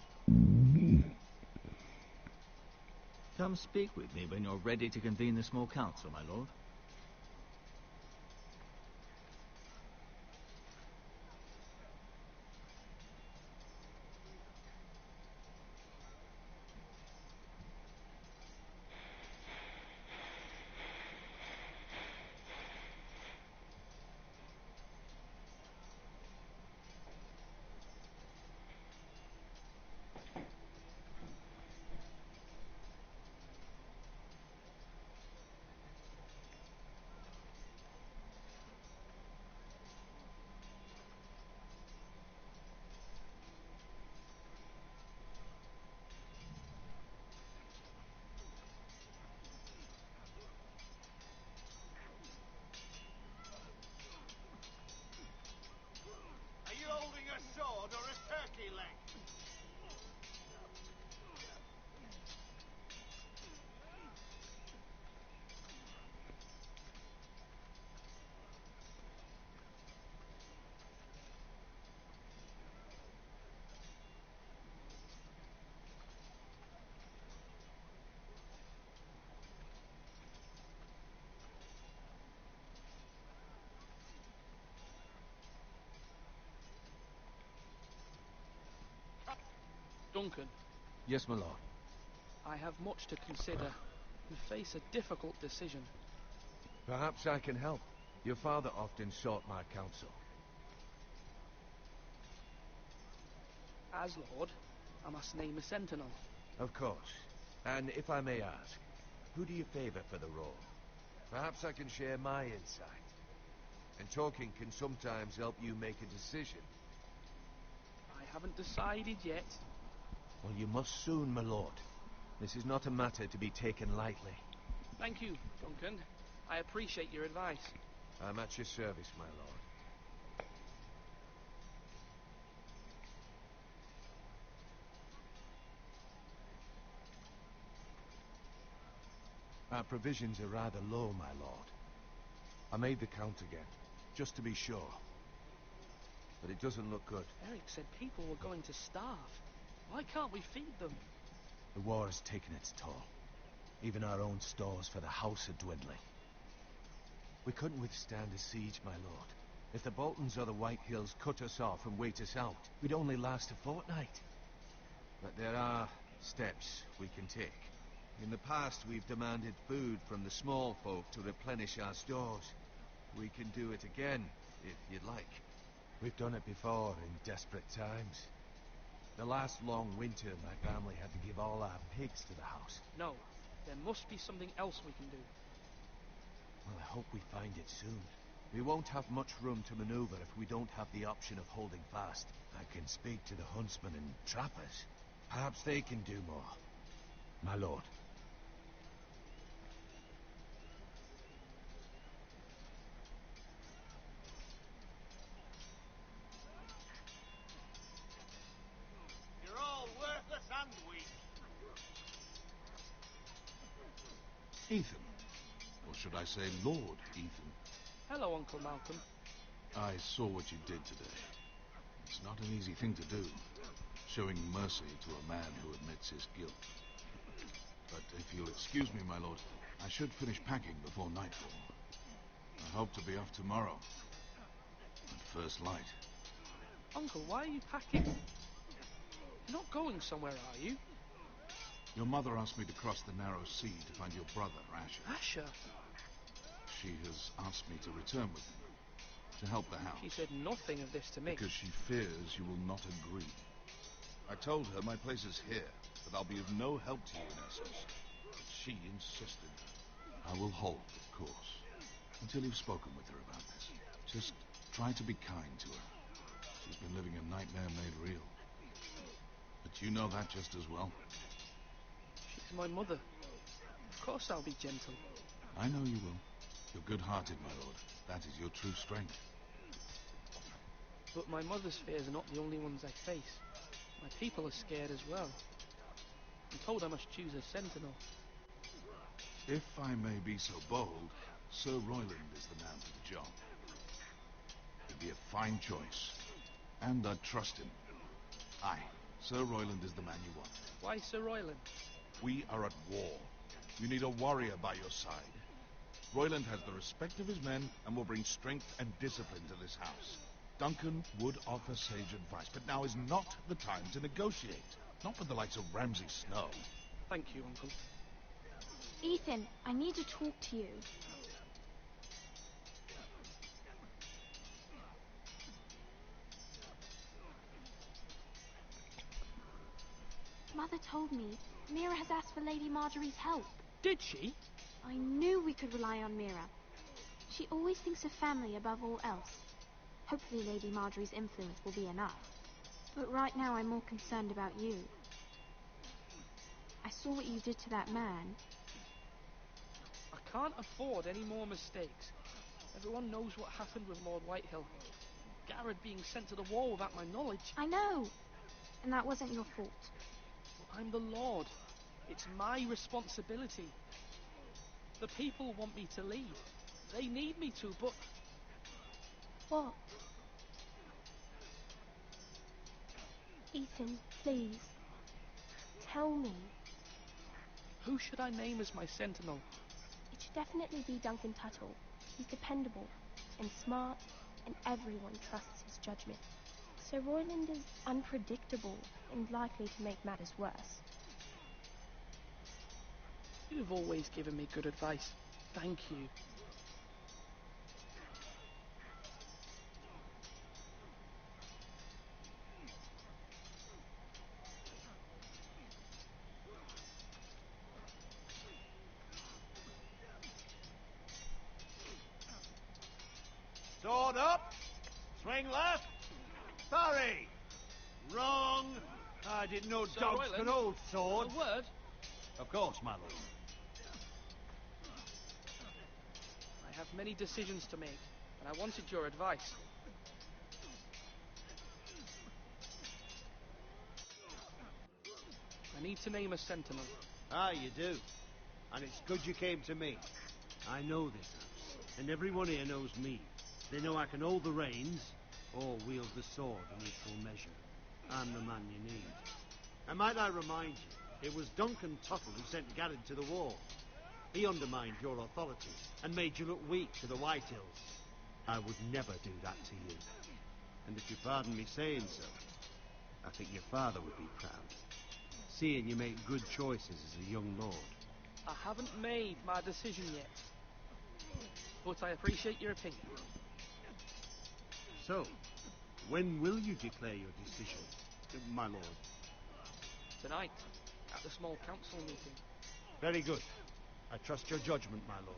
Come speak with me when you're ready to convene the small council, my lord. Duncan, Yes, my lord. I have much to consider and face a difficult decision. Perhaps I can help. Your father often sought my counsel. As Lord, I must name a sentinel. Of course. And if I may ask, who do you favour for the role? Perhaps I can share my insight. And talking can sometimes help you make a decision. I haven't decided yet. Well, you must soon, my lord. This is not a matter to be taken lightly. Thank you, Duncan. I appreciate your advice. I'm at your service, my lord. Our provisions are rather low, my lord. I made the count again, just to be sure. But it doesn't look good. Eric said people were going to starve. Why can't we feed them? The war has taken its toll. Even our own stores for the house are dwindling. We couldn't withstand a siege, my lord. If the Boltons or the White Hills cut us off and wait us out, we'd only last a fortnight. But there are steps we can take. In the past, we've demanded food from the small folk to replenish our stores. We can do it again, if you'd like. We've done it before in desperate times. The last long winter, my family had to give all our pigs to the house. No, there must be something else we can do. Well, I hope we find it soon. We won't have much room to maneuver if we don't have the option of holding fast. I can speak to the huntsmen and trappers. Perhaps they can do more. My lord. You're all worthless and weak. Ethan. Or should I say Lord Ethan? Hello, Uncle Malcolm. I saw what you did today. It's not an easy thing to do, showing mercy to a man who admits his guilt. But if you'll excuse me, my lord, I should finish packing before nightfall. I hope to be off tomorrow. At first light. Uncle, why are you packing? You're not going somewhere, are you? Your mother asked me to cross the narrow sea to find your brother, Asher. Asher? She has asked me to return with him, to help the house. She said nothing of this to me. Because she fears you will not agree. I told her my place is here, that I'll be of no help to you in Essos. But she insisted. I will hold, of course, until you've spoken with her about this. Just try to be kind to her. She's been living a nightmare made real. But you know that just as well. She's my mother. Of course I'll be gentle. I know you will. You're good-hearted, my lord. That is your true strength. But my mother's fears are not the only ones I face. My people are scared as well. I'm told I must choose a sentinel. If I may be so bold, Sir Royland is the man for the job. He'd be a fine choice. And I trust him. Aye, Sir Royland is the man you want. Why Sir Royland? We are at war. You need a warrior by your side. Royland has the respect of his men and will bring strength and discipline to this house. Duncan would offer sage advice, but now is not the time to negotiate. Not with the likes of Ramsay Snow. Thank you, Uncle. Ethan, I need to talk to you. Mother told me Mira has asked for Lady Marjorie's help. Did she? I knew we could rely on Mira. She always thinks of family above all else. Hopefully Lady Marjorie's influence will be enough. But right now I'm more concerned about you. I saw what you did to that man. I can't afford any more mistakes. Everyone knows what happened with Lord Whitehill. Garrett being sent to the war without my knowledge. I know. And that wasn't your fault. I'm the Lord. It's my responsibility. The people want me to lead. They need me to, but... What? Ethan, please. Tell me. Who should I name as my sentinel? It should definitely be Duncan Tuttle. He's dependable and smart, and everyone trusts his judgment. So Royland is unpredictable and likely to make matters worse. You've always given me good advice. Thank you. Sword up. Swing left. Parry. Wrong. I didn't know Sir dogs Royland, could hold swords. a word? Of course, my lord. I have many decisions to make, and I wanted your advice. I need to name a sentinel. Ah, you do. And it's good you came to me. I know this house, and everyone here knows me. They know I can hold the reins, or wield the sword in equal measure. I'm the man you need. And might I remind you, it was Duncan Tuttle who sent Garrett to the war. He undermined your authority, and made you look weak to the Whitehills. I would never do that to you. And if you pardon me saying so, I think your father would be proud, seeing you make good choices as a young lord. I haven't made my decision yet, but I appreciate your opinion. So, when will you declare your decision, my lord? Tonight, at the small council meeting. Very good. I trust your judgment, my lord.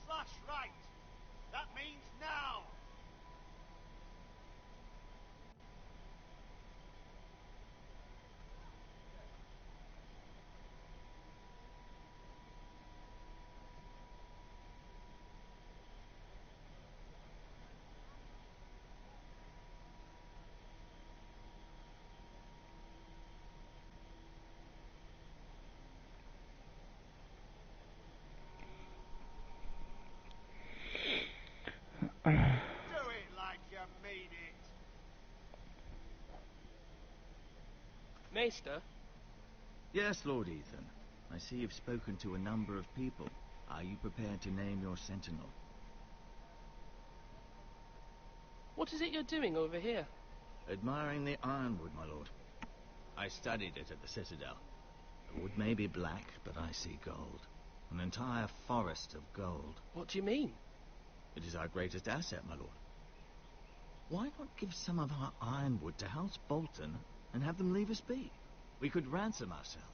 Slash right. That means now. Do it like you mean it. Maester, Yes, Lord Ethan. I see you've spoken to a number of people. Are you prepared to name your sentinel? what is it you're doing over here? Admiring the ironwood, my lord. I studied it at the Citadel. The wood may be black, but I see gold. An entire forest of gold. What do you mean? It is our greatest asset, my lord. Why not give some of our ironwood to House Bolton and have them leave us be? We could ransom ourselves.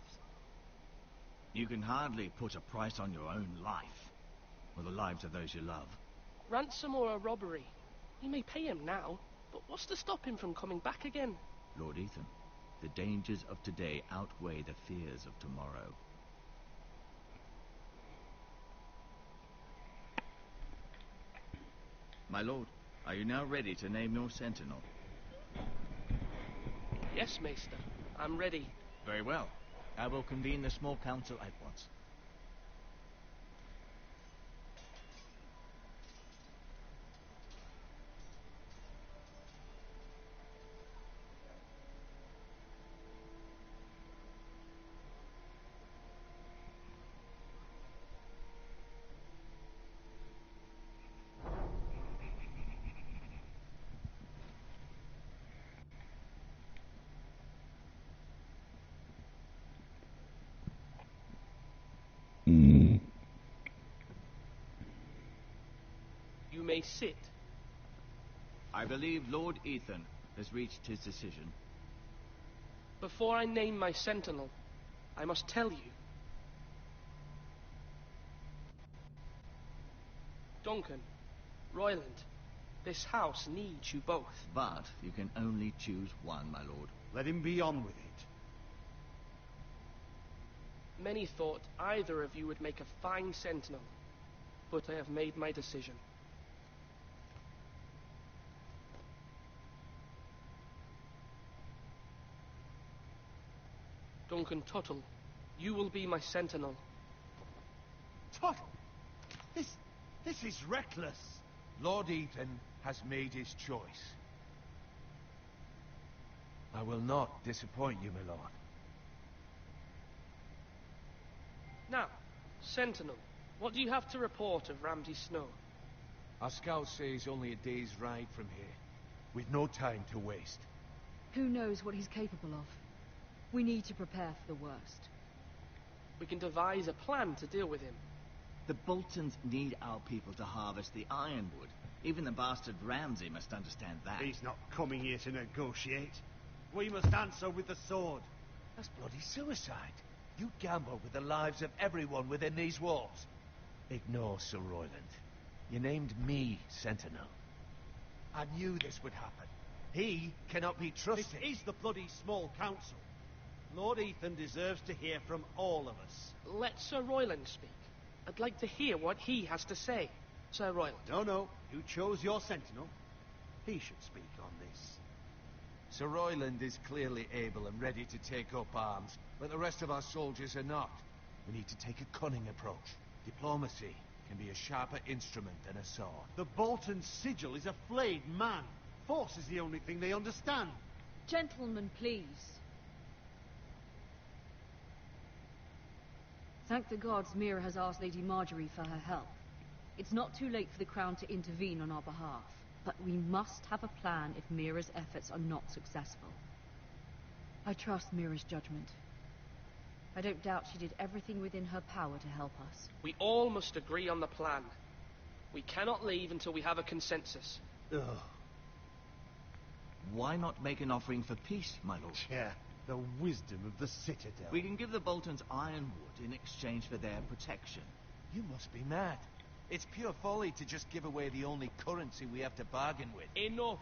You can hardly put a price on your own life, or the lives of those you love. Ransom or a robbery? You may pay him now, but what's to stop him from coming back again? Lord Ethan, the dangers of today outweigh the fears of tomorrow. My lord, are you now ready to name your sentinel? Yes, Maester. I'm ready. Very well. I will convene the small council at once. You may sit. I believe Lord Ethan has reached his decision. Before I name my sentinel, I must tell you. Duncan, Royland, this house needs you both. But you can only choose one, my lord. Let him be on with it. Many thought either of you would make a fine sentinel, but I have made my decision. Duncan Tuttle You will be my sentinel. Tuttle! This is reckless. Lord Ethan has made his choice. I will not disappoint you, my lord. Now, sentinel, what do you have to report of Ramsay Snow? Our scouts say he's only a day's ride from here. We've no time to waste. Who knows what he's capable of? We need to prepare for the worst. We can devise a plan to deal with him. The Boltons need our people to harvest the ironwood. Even the bastard Ramsay must understand that. He's not coming here to negotiate. We must answer with the sword. That's bloody suicide. You gamble with the lives of everyone within these walls. Ignore Sir Royland. You named me Sentinel. I knew this would happen. He cannot be trusted. This is the bloody small council. Lord Ethan deserves to hear from all of us. Let Sir Royland speak. I'd like to hear what he has to say. Sir Royland. No. You chose your sentinel. He should speak on this. Sir Royland is clearly able and ready to take up arms, but the rest of our soldiers are not. We need to take a cunning approach. Diplomacy can be a sharper instrument than a sword. The Bolton sigil is a flayed man. Force is the only thing they understand. Gentlemen, please. Thank the gods Mira has asked Lady Marjorie for her help. It's not too late for the Crown to intervene on our behalf, but we must have a plan if Mira's efforts are not successful. I trust Mira's judgment. I don't doubt she did everything within her power to help us. We all must agree on the plan. We cannot leave until we have a consensus. Ugh. Why not make an offering for peace, my lord? Yeah, the wisdom of the Citadel. We can give the Boltons ironwood in exchange for their protection. You must be mad. It's pure folly to just give away the only currency we have to bargain with. Enough!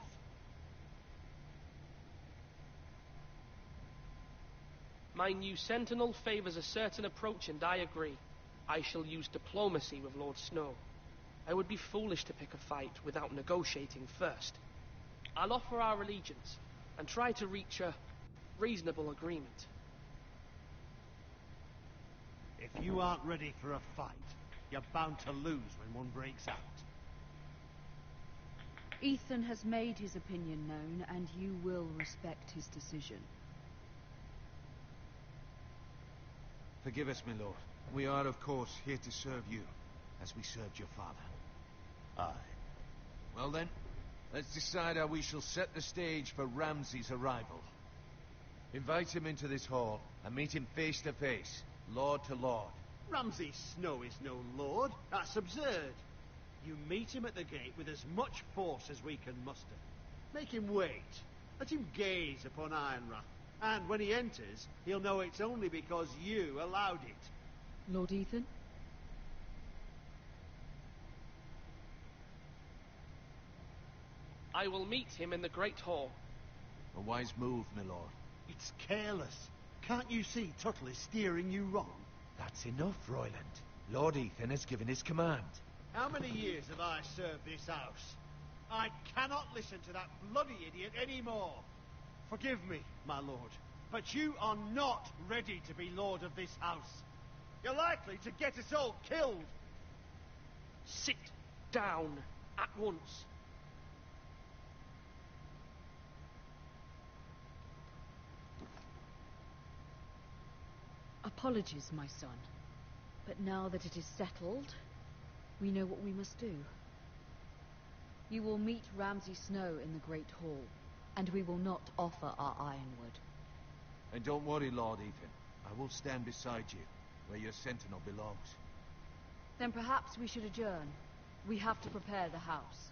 My new sentinel favors a certain approach, and I agree. I shall use diplomacy with Lord Snow. I would be foolish to pick a fight without negotiating first. I'll offer our allegiance, and try to reach a reasonable agreement. If you aren't ready for a fight, you're bound to lose when one breaks out. Ethan has made his opinion known, and you will respect his decision. Forgive us, my lord. We are, of course, here to serve you, as we served your father. Aye. Well then, let's decide how we shall set the stage for Ramsay's arrival. Invite him into this hall, and meet him face to face, lord to lord. Ramsay Snow is no lord. That's absurd. You meet him at the gate with as much force as we can muster. Make him wait. Let him gaze upon Ironrath. And when he enters, he'll know it's only because you allowed it. Lord Ethan? I will meet him in the Great Hall. A wise move, my lord. It's careless. Can't you see Tuttle is steering you wrong? That's enough, Royland. Lord Ethan has given his command. How many years have I served this house? I cannot listen to that bloody idiot anymore. Forgive me, my lord, but you are not ready to be lord of this house. You're likely to get us all killed. Sit down at once. Apologies, my son. But now that it is settled, we know what we must do. You will meet Ramsay Snow in the Great Hall, and we will not offer our ironwood. And don't worry, Lord Ethan. I will stand beside you, where your sentinel belongs. Then perhaps we should adjourn. We have to prepare the house.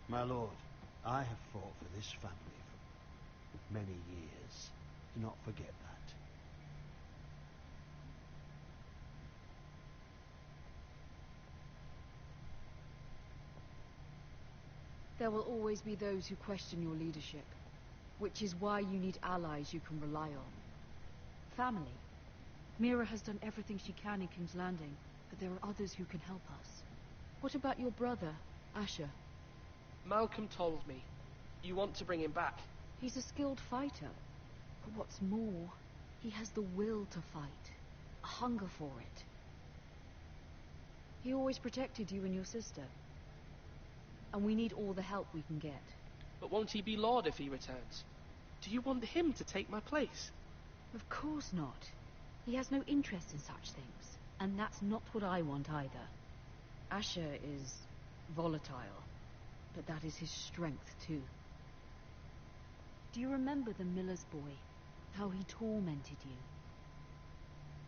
My lord, I have fought for this family for many years. Do not forget that. There will always be those who question your leadership, which is why you need allies you can rely on. Family. Mira has done everything she can in King's Landing, but there are others who can help us. What about your brother, Asher? Malcolm told me. You want to bring him back. He's a skilled fighter. But what's more, he has the will to fight. A hunger for it. He always protected you and your sister. And we need all the help we can get. But won't he be Lord if he returns? Do you want him to take my place? Of course not. He has no interest in such things. And that's not what I want either. Asher is volatile. But that is his strength too. Do you remember the miller's boy? How he tormented you?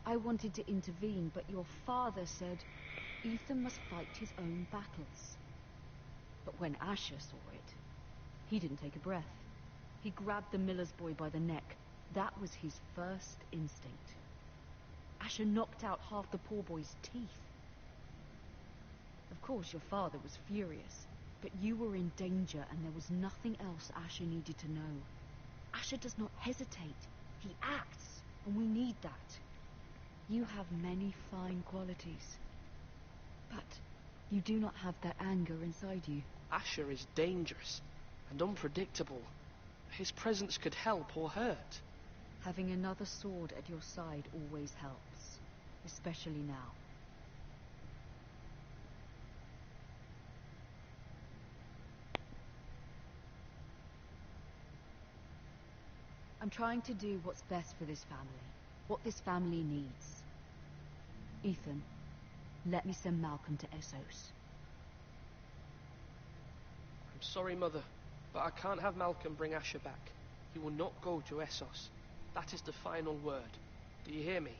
I wanted to intervene, but your father said Ethan must fight his own battles. But when Asher saw it, he didn't take a breath. He grabbed the miller's boy by the neck. That was his first instinct. Asher knocked out half the poor boy's teeth. Of course, your father was furious, but you were in danger and there was nothing else Asher needed to know. Asher does not hesitate. He acts, and we need that. You have many fine qualities, but you do not have that anger inside you. Asher is dangerous and unpredictable. His presence could help or hurt. Having another sword at your side always helps, especially now. I'm trying to do what's best for this family, what this family needs. Ethan, let me send Malcolm to Essos. I'm sorry, Mother, but I can't have Malcolm bring Asher back. He will not go to Essos. That is the final word. Do you hear me?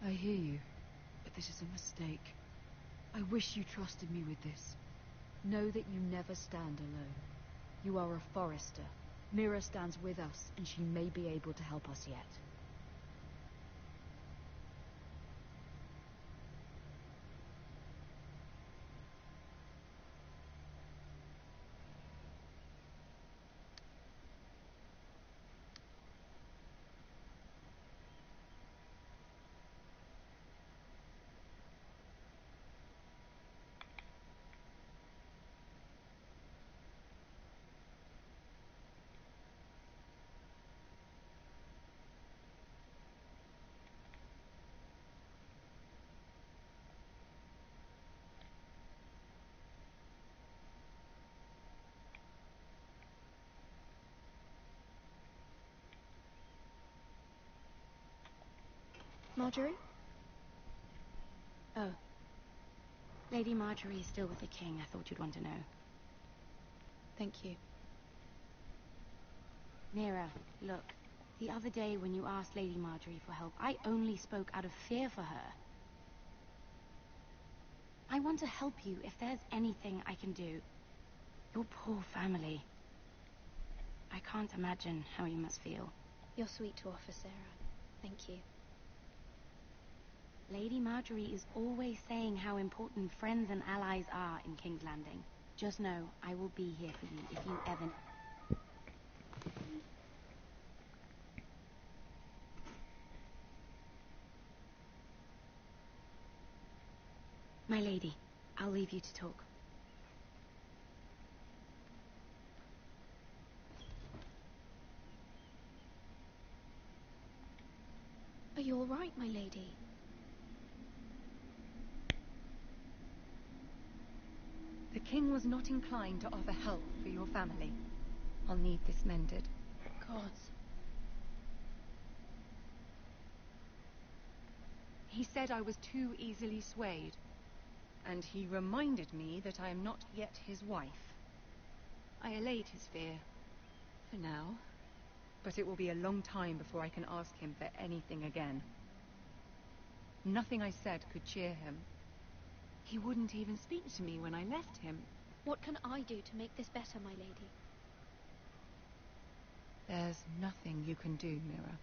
I hear you, but this is a mistake. I wish you trusted me with this. Know that you never stand alone. You are a Forrester. Mira stands with us, and she may be able to help us yet. Marjorie? Oh. Lady Marjorie is still with the king. I thought you'd want to know. Thank you. Mira, look. The other day when you asked Lady Marjorie for help, I only spoke out of fear for her. I want to help you if there's anything I can do. Your poor family. I can't imagine how you must feel. You're sweet to offer, Sarah. Thank you. Lady Marjorie is always saying how important friends and allies are in King's Landing. Just know, I will be here for you if you ever... My lady, I'll leave you to talk. Are you all right, my lady? The king was not inclined to offer help for your family. I'll need this mended. Gods. He said I was too easily swayed, and he reminded me that I am not yet his wife. I allayed his fear, for now, but it will be a long time before I can ask him for anything again. Nothing I said could cheer him. He wouldn't even speak to me when I left him. What can I do to make this better, my lady? There's nothing you can do, Mira.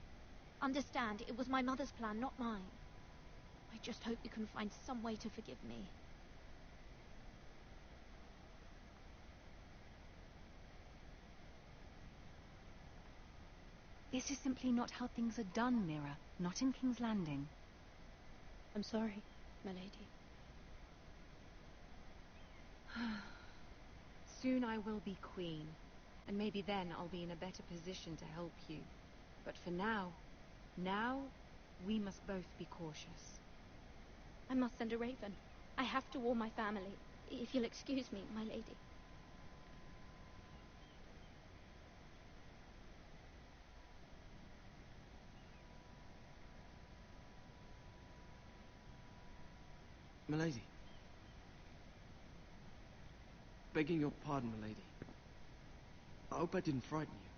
Understand, it was my mother's plan, not mine. I just hope you can find some way to forgive me. This is simply not how things are done, Mira. Not in King's Landing. I'm sorry. milady. Soon I will be queen, and maybe then I'll be in a better position to help you. But for now, we must both be cautious. I must send a raven. I have to warn my family. If you'll excuse me, my lady. Milady. Begging your pardon, milady. I hope I didn't frighten you.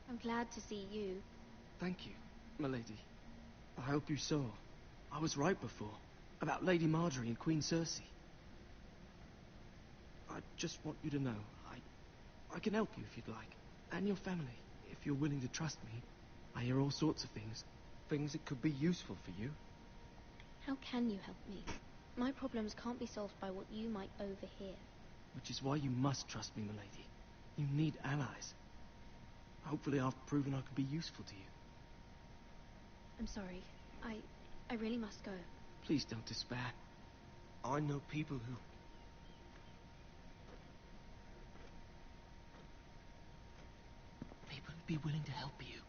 I'm glad to see you. Thank you, milady. I hope you saw. I was right before. About Lady Marjorie and Queen Cersei. I just want you to know, I can help you if you'd like. And your family, if you're willing to trust me. I hear all sorts of things. Things that could be useful for you. How can you help me? My problems can't be solved by what you might overhear. Which is why you must trust me, milady. You need allies. Hopefully I've proven I could be useful to you. I'm sorry. I really must go. Please don't despair. I know people who... People who'd be willing to help you.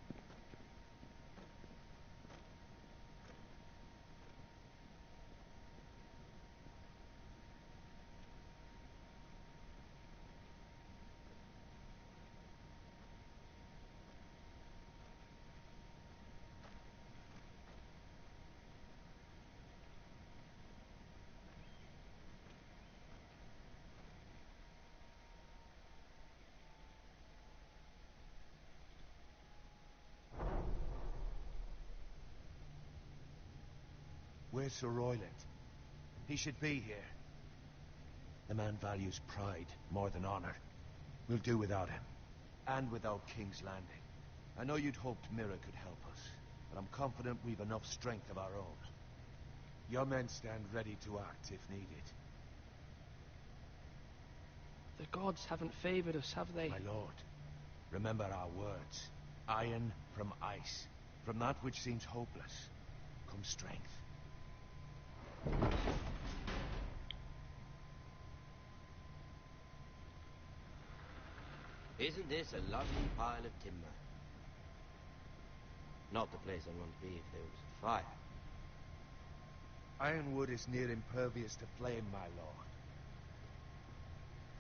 Where's Sir Royland? He should be here. The man values pride more than honor. We'll do without him. And without King's Landing. I know you'd hoped Mira could help us, but I'm confident we've enough strength of our own. Your men stand ready to act if needed. The gods haven't favored us, have they? My lord, remember our words. Iron from ice. From that which seems hopeless comes strength. Isn't this a lovely pile of timber? Not the place I'd want to be if there was a fire. Ironwood is near impervious to flame, my lord.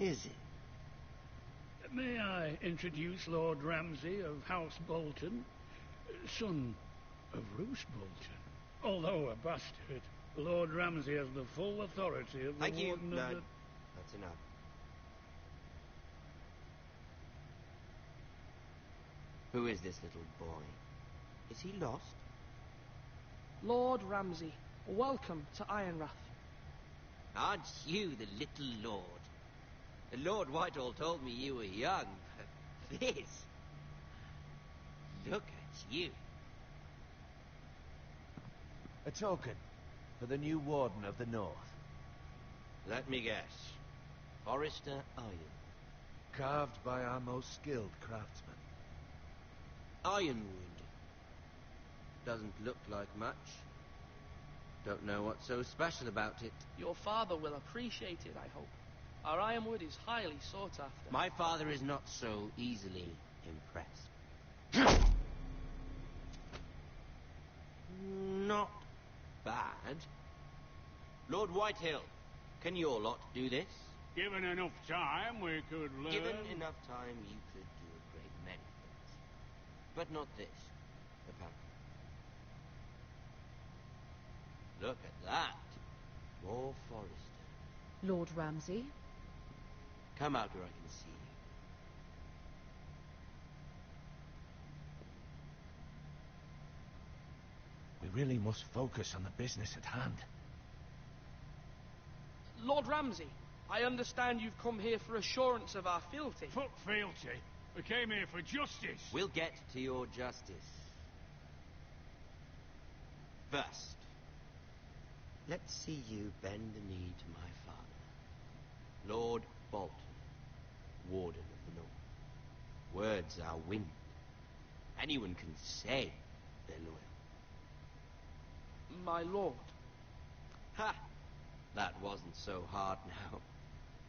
Is it? May I introduce Lord Ramsay of House Bolton, son of Roose Bolton. Although a bastard, Lord Ramsay has the full authority of the Thank you, Warden of Lord. the... That's enough. Who is this little boy? Is he lost? Lord Ramsay, welcome to Ironrath. Aren't you the little lord? The Lord Whitehall told me you were young, but this... Look at you. A token for the new Warden of the North. Let me guess. Forrester Iron. Carved by our most skilled craftsmen. Ironwood. Doesn't look like much. Don't know what's so special about it. Your father will appreciate it, I hope. Our ironwood is highly sought after. My father is not so easily impressed. Not bad. Lord Whitehill, can your lot do this? Given enough time, we could learn... Given enough time, you could do a great many things. But not this, apparently. Look at that. More Forrester. Lord Ramsay? Come out where I can see you. We really must focus on the business at hand. Lord Ramsay, I understand you've come here for assurance of our fealty. Fuck fealty. We came here for justice. We'll get to your justice. First, let's see you bend the knee to my father, Lord Bolton, Warden of the North. Words are wind. Anyone can say they're loyal. my lord. Ha! That wasn't so hard now,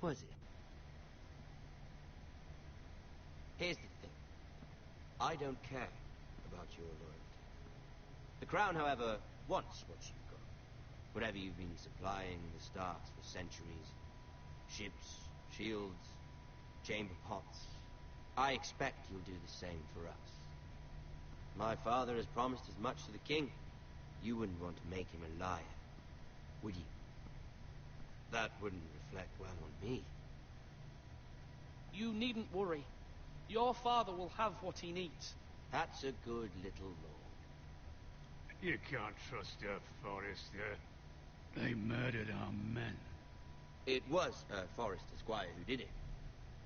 was it? Here's the thing. I don't care about your loyalty. The Crown, however, wants what you've got. Whatever you've been supplying the Starks for centuries. Ships, shields, chamber pots. I expect you'll do the same for us. My father has promised as much to the king. You wouldn't want to make him a liar, would you? That wouldn't reflect well on me. You needn't worry. Your father will have what he needs. That's a good little lord. You can't trust her, Forrester. They murdered our men. It was Forrester Squire who did it.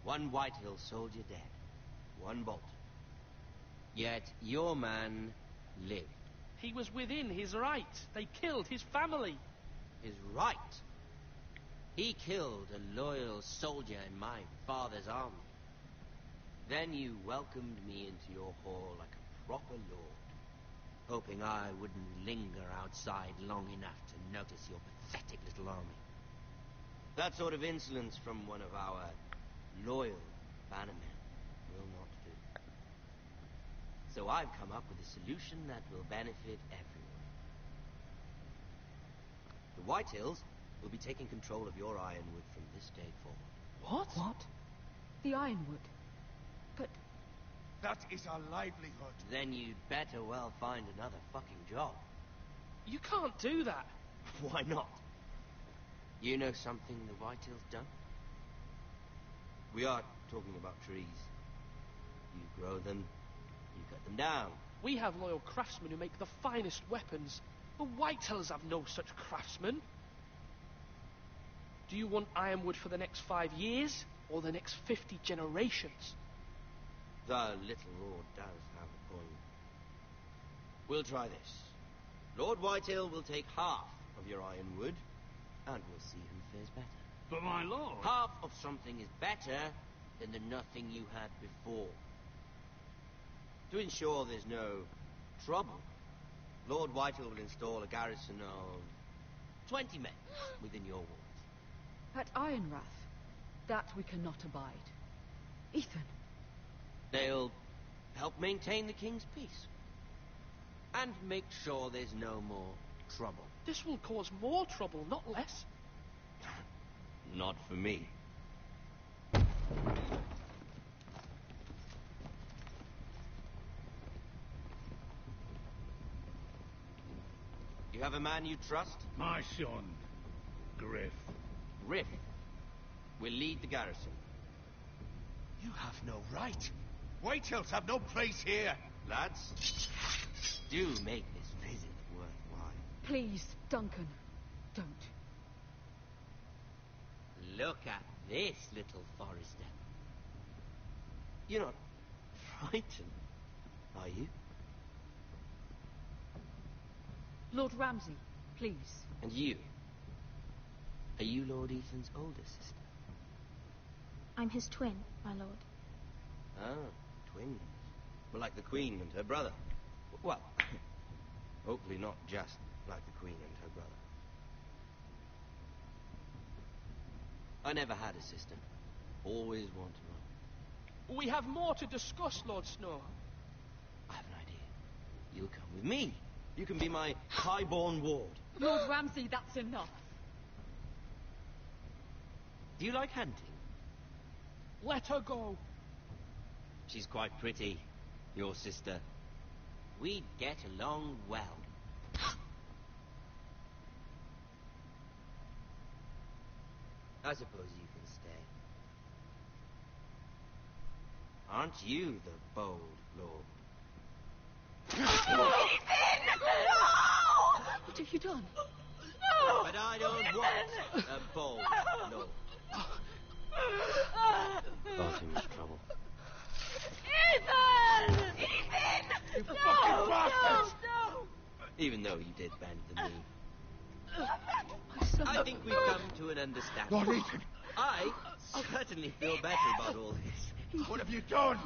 One Whitehill soldier dead. One Bolton. Yet your man lived. He was within his right. They killed his family. His right? He killed a loyal soldier in my father's army. Then you welcomed me into your hall like a proper lord, hoping I wouldn't linger outside long enough to notice your pathetic little army. That sort of insolence from one of our loyal bannermen will not do. So I've come up with a solution that will benefit everyone. The Whitehills will be taking control of your ironwood from this day forward. What? The ironwood? But... That is our livelihood. Then you'd better well find another fucking job. You can't do that. Why not? You know something the Whitehill's done? We are talking about trees. You grow them, you cut them down. We have loyal craftsmen who make the finest weapons. The Whitehills have no such craftsmen. Do you want ironwood for the next 5 years, or the next 50 generations? The little lord does have a point. We'll try this. Lord Whitehill will take half of your ironwood, and we'll see who fares better. But my lord... Half of something is better than the nothing you had before. To ensure there's no trouble, Lord Whitehill will install a garrison of 20 men within your walls. at Ironrath, that we cannot abide. Ethan. They'll help maintain the king's peace. And make sure there's no more trouble. This will cause more trouble, not less. Not for me. You have a man you trust? My son, Griff. Griff will lead the garrison. You have no right. Whitehills have no place here. Lads, do make this visit worthwhile. Please, Duncan, don't. Look at this, little Forrester. You're not frightened, are you? Lord Ramsay, please. And you? Are you Lord Ethan's older sister? I'm his twin, my lord. Ah, twins. Well, like the Queen and her brother. Well, hopefully not just like the Queen and her brother. I never had a sister. Always wanted one. We have more to discuss, Lord Snow. I have an idea. You'll come with me. You can be my highborn ward. Lord Ramsay, that's enough. Do you like hunting? Let her go. She's quite pretty, your sister. We'd get along well. I suppose you can stay. Aren't you the bold lord? Ethan! No! What have you done? No! But I don't want a bold lord. Got him into trouble. Ethan! Ethan! You fucking bastard! No! Even though you did bend the knee. My son. I think we've come to an understanding. Lord Ethan! I certainly feel better about all this. What have you done?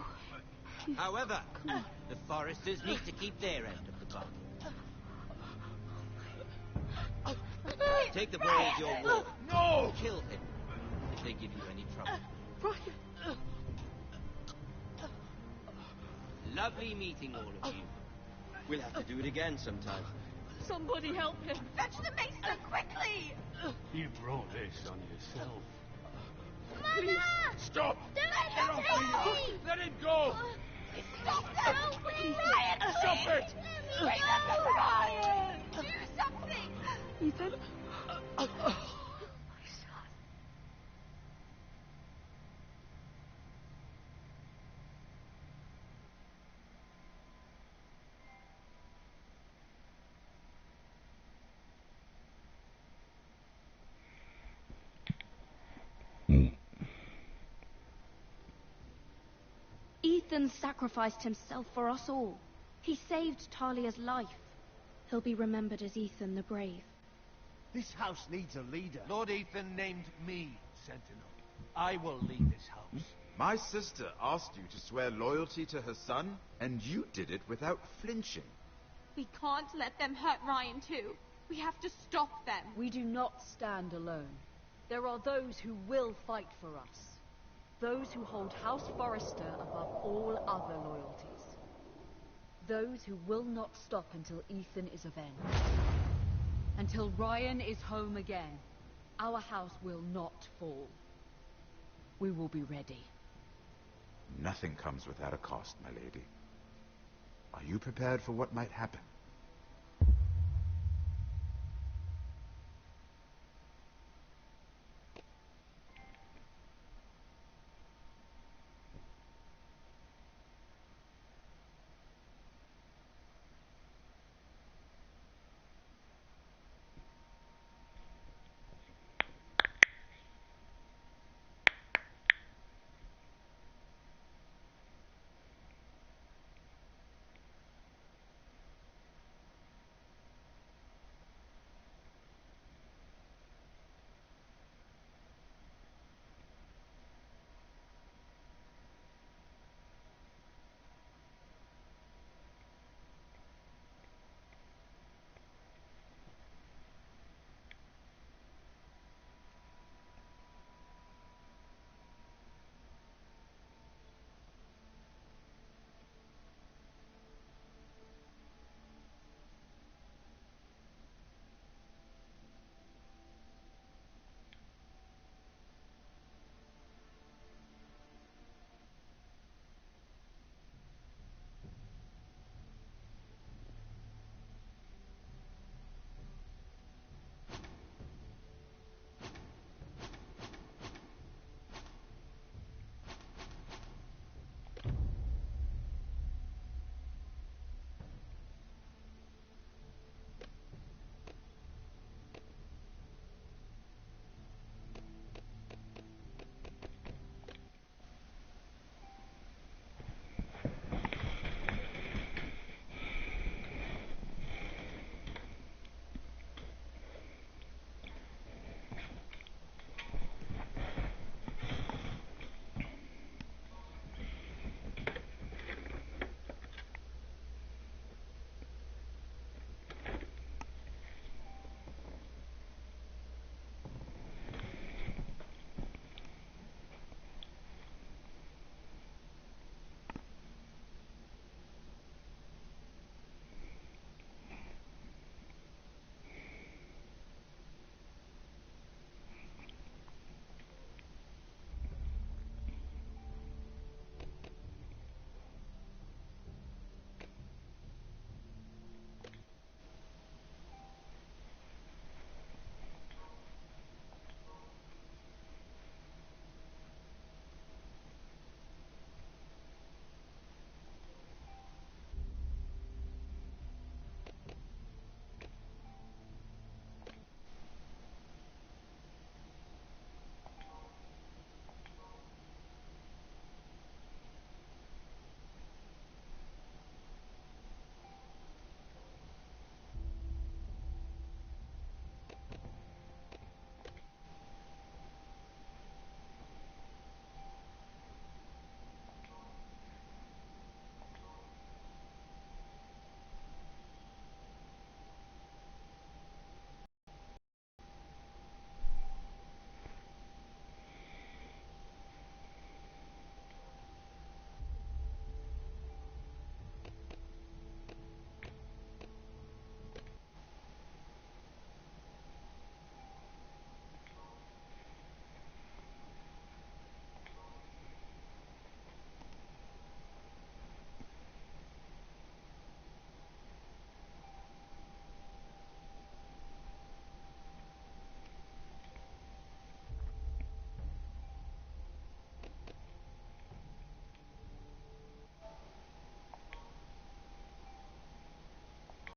However, the Foresters need to keep their end of the bargain. Take the boy as your ward. No! Kill him if they give you any trouble. Brian! Lovely meeting all of you. We'll have to do it again sometime. Somebody help him! Fetch the maester, quickly! You brought this on yourself. Please. Stop! Get off me! Let him go! Stop them! Brian, Stop it! Bring them to Brian! Do something! Ethan? My son. Ethan sacrificed himself for us all. He saved Talia's life. He'll be remembered as Ethan the Brave. This house needs a leader. Lord Ethan named me Sentinel. I will lead this house. My sister asked you to swear loyalty to her son, and you did it without flinching. We can't let them hurt Ryan too. We have to stop them. We do not stand alone. There are those who will fight for us. Those who hold House Forrester above all other loyalties. Those who will not stop until Ethan is avenged. Until Ryan is home again, our house will not fall. We will be ready. Nothing comes without a cost, my lady. Are you prepared for what might happen?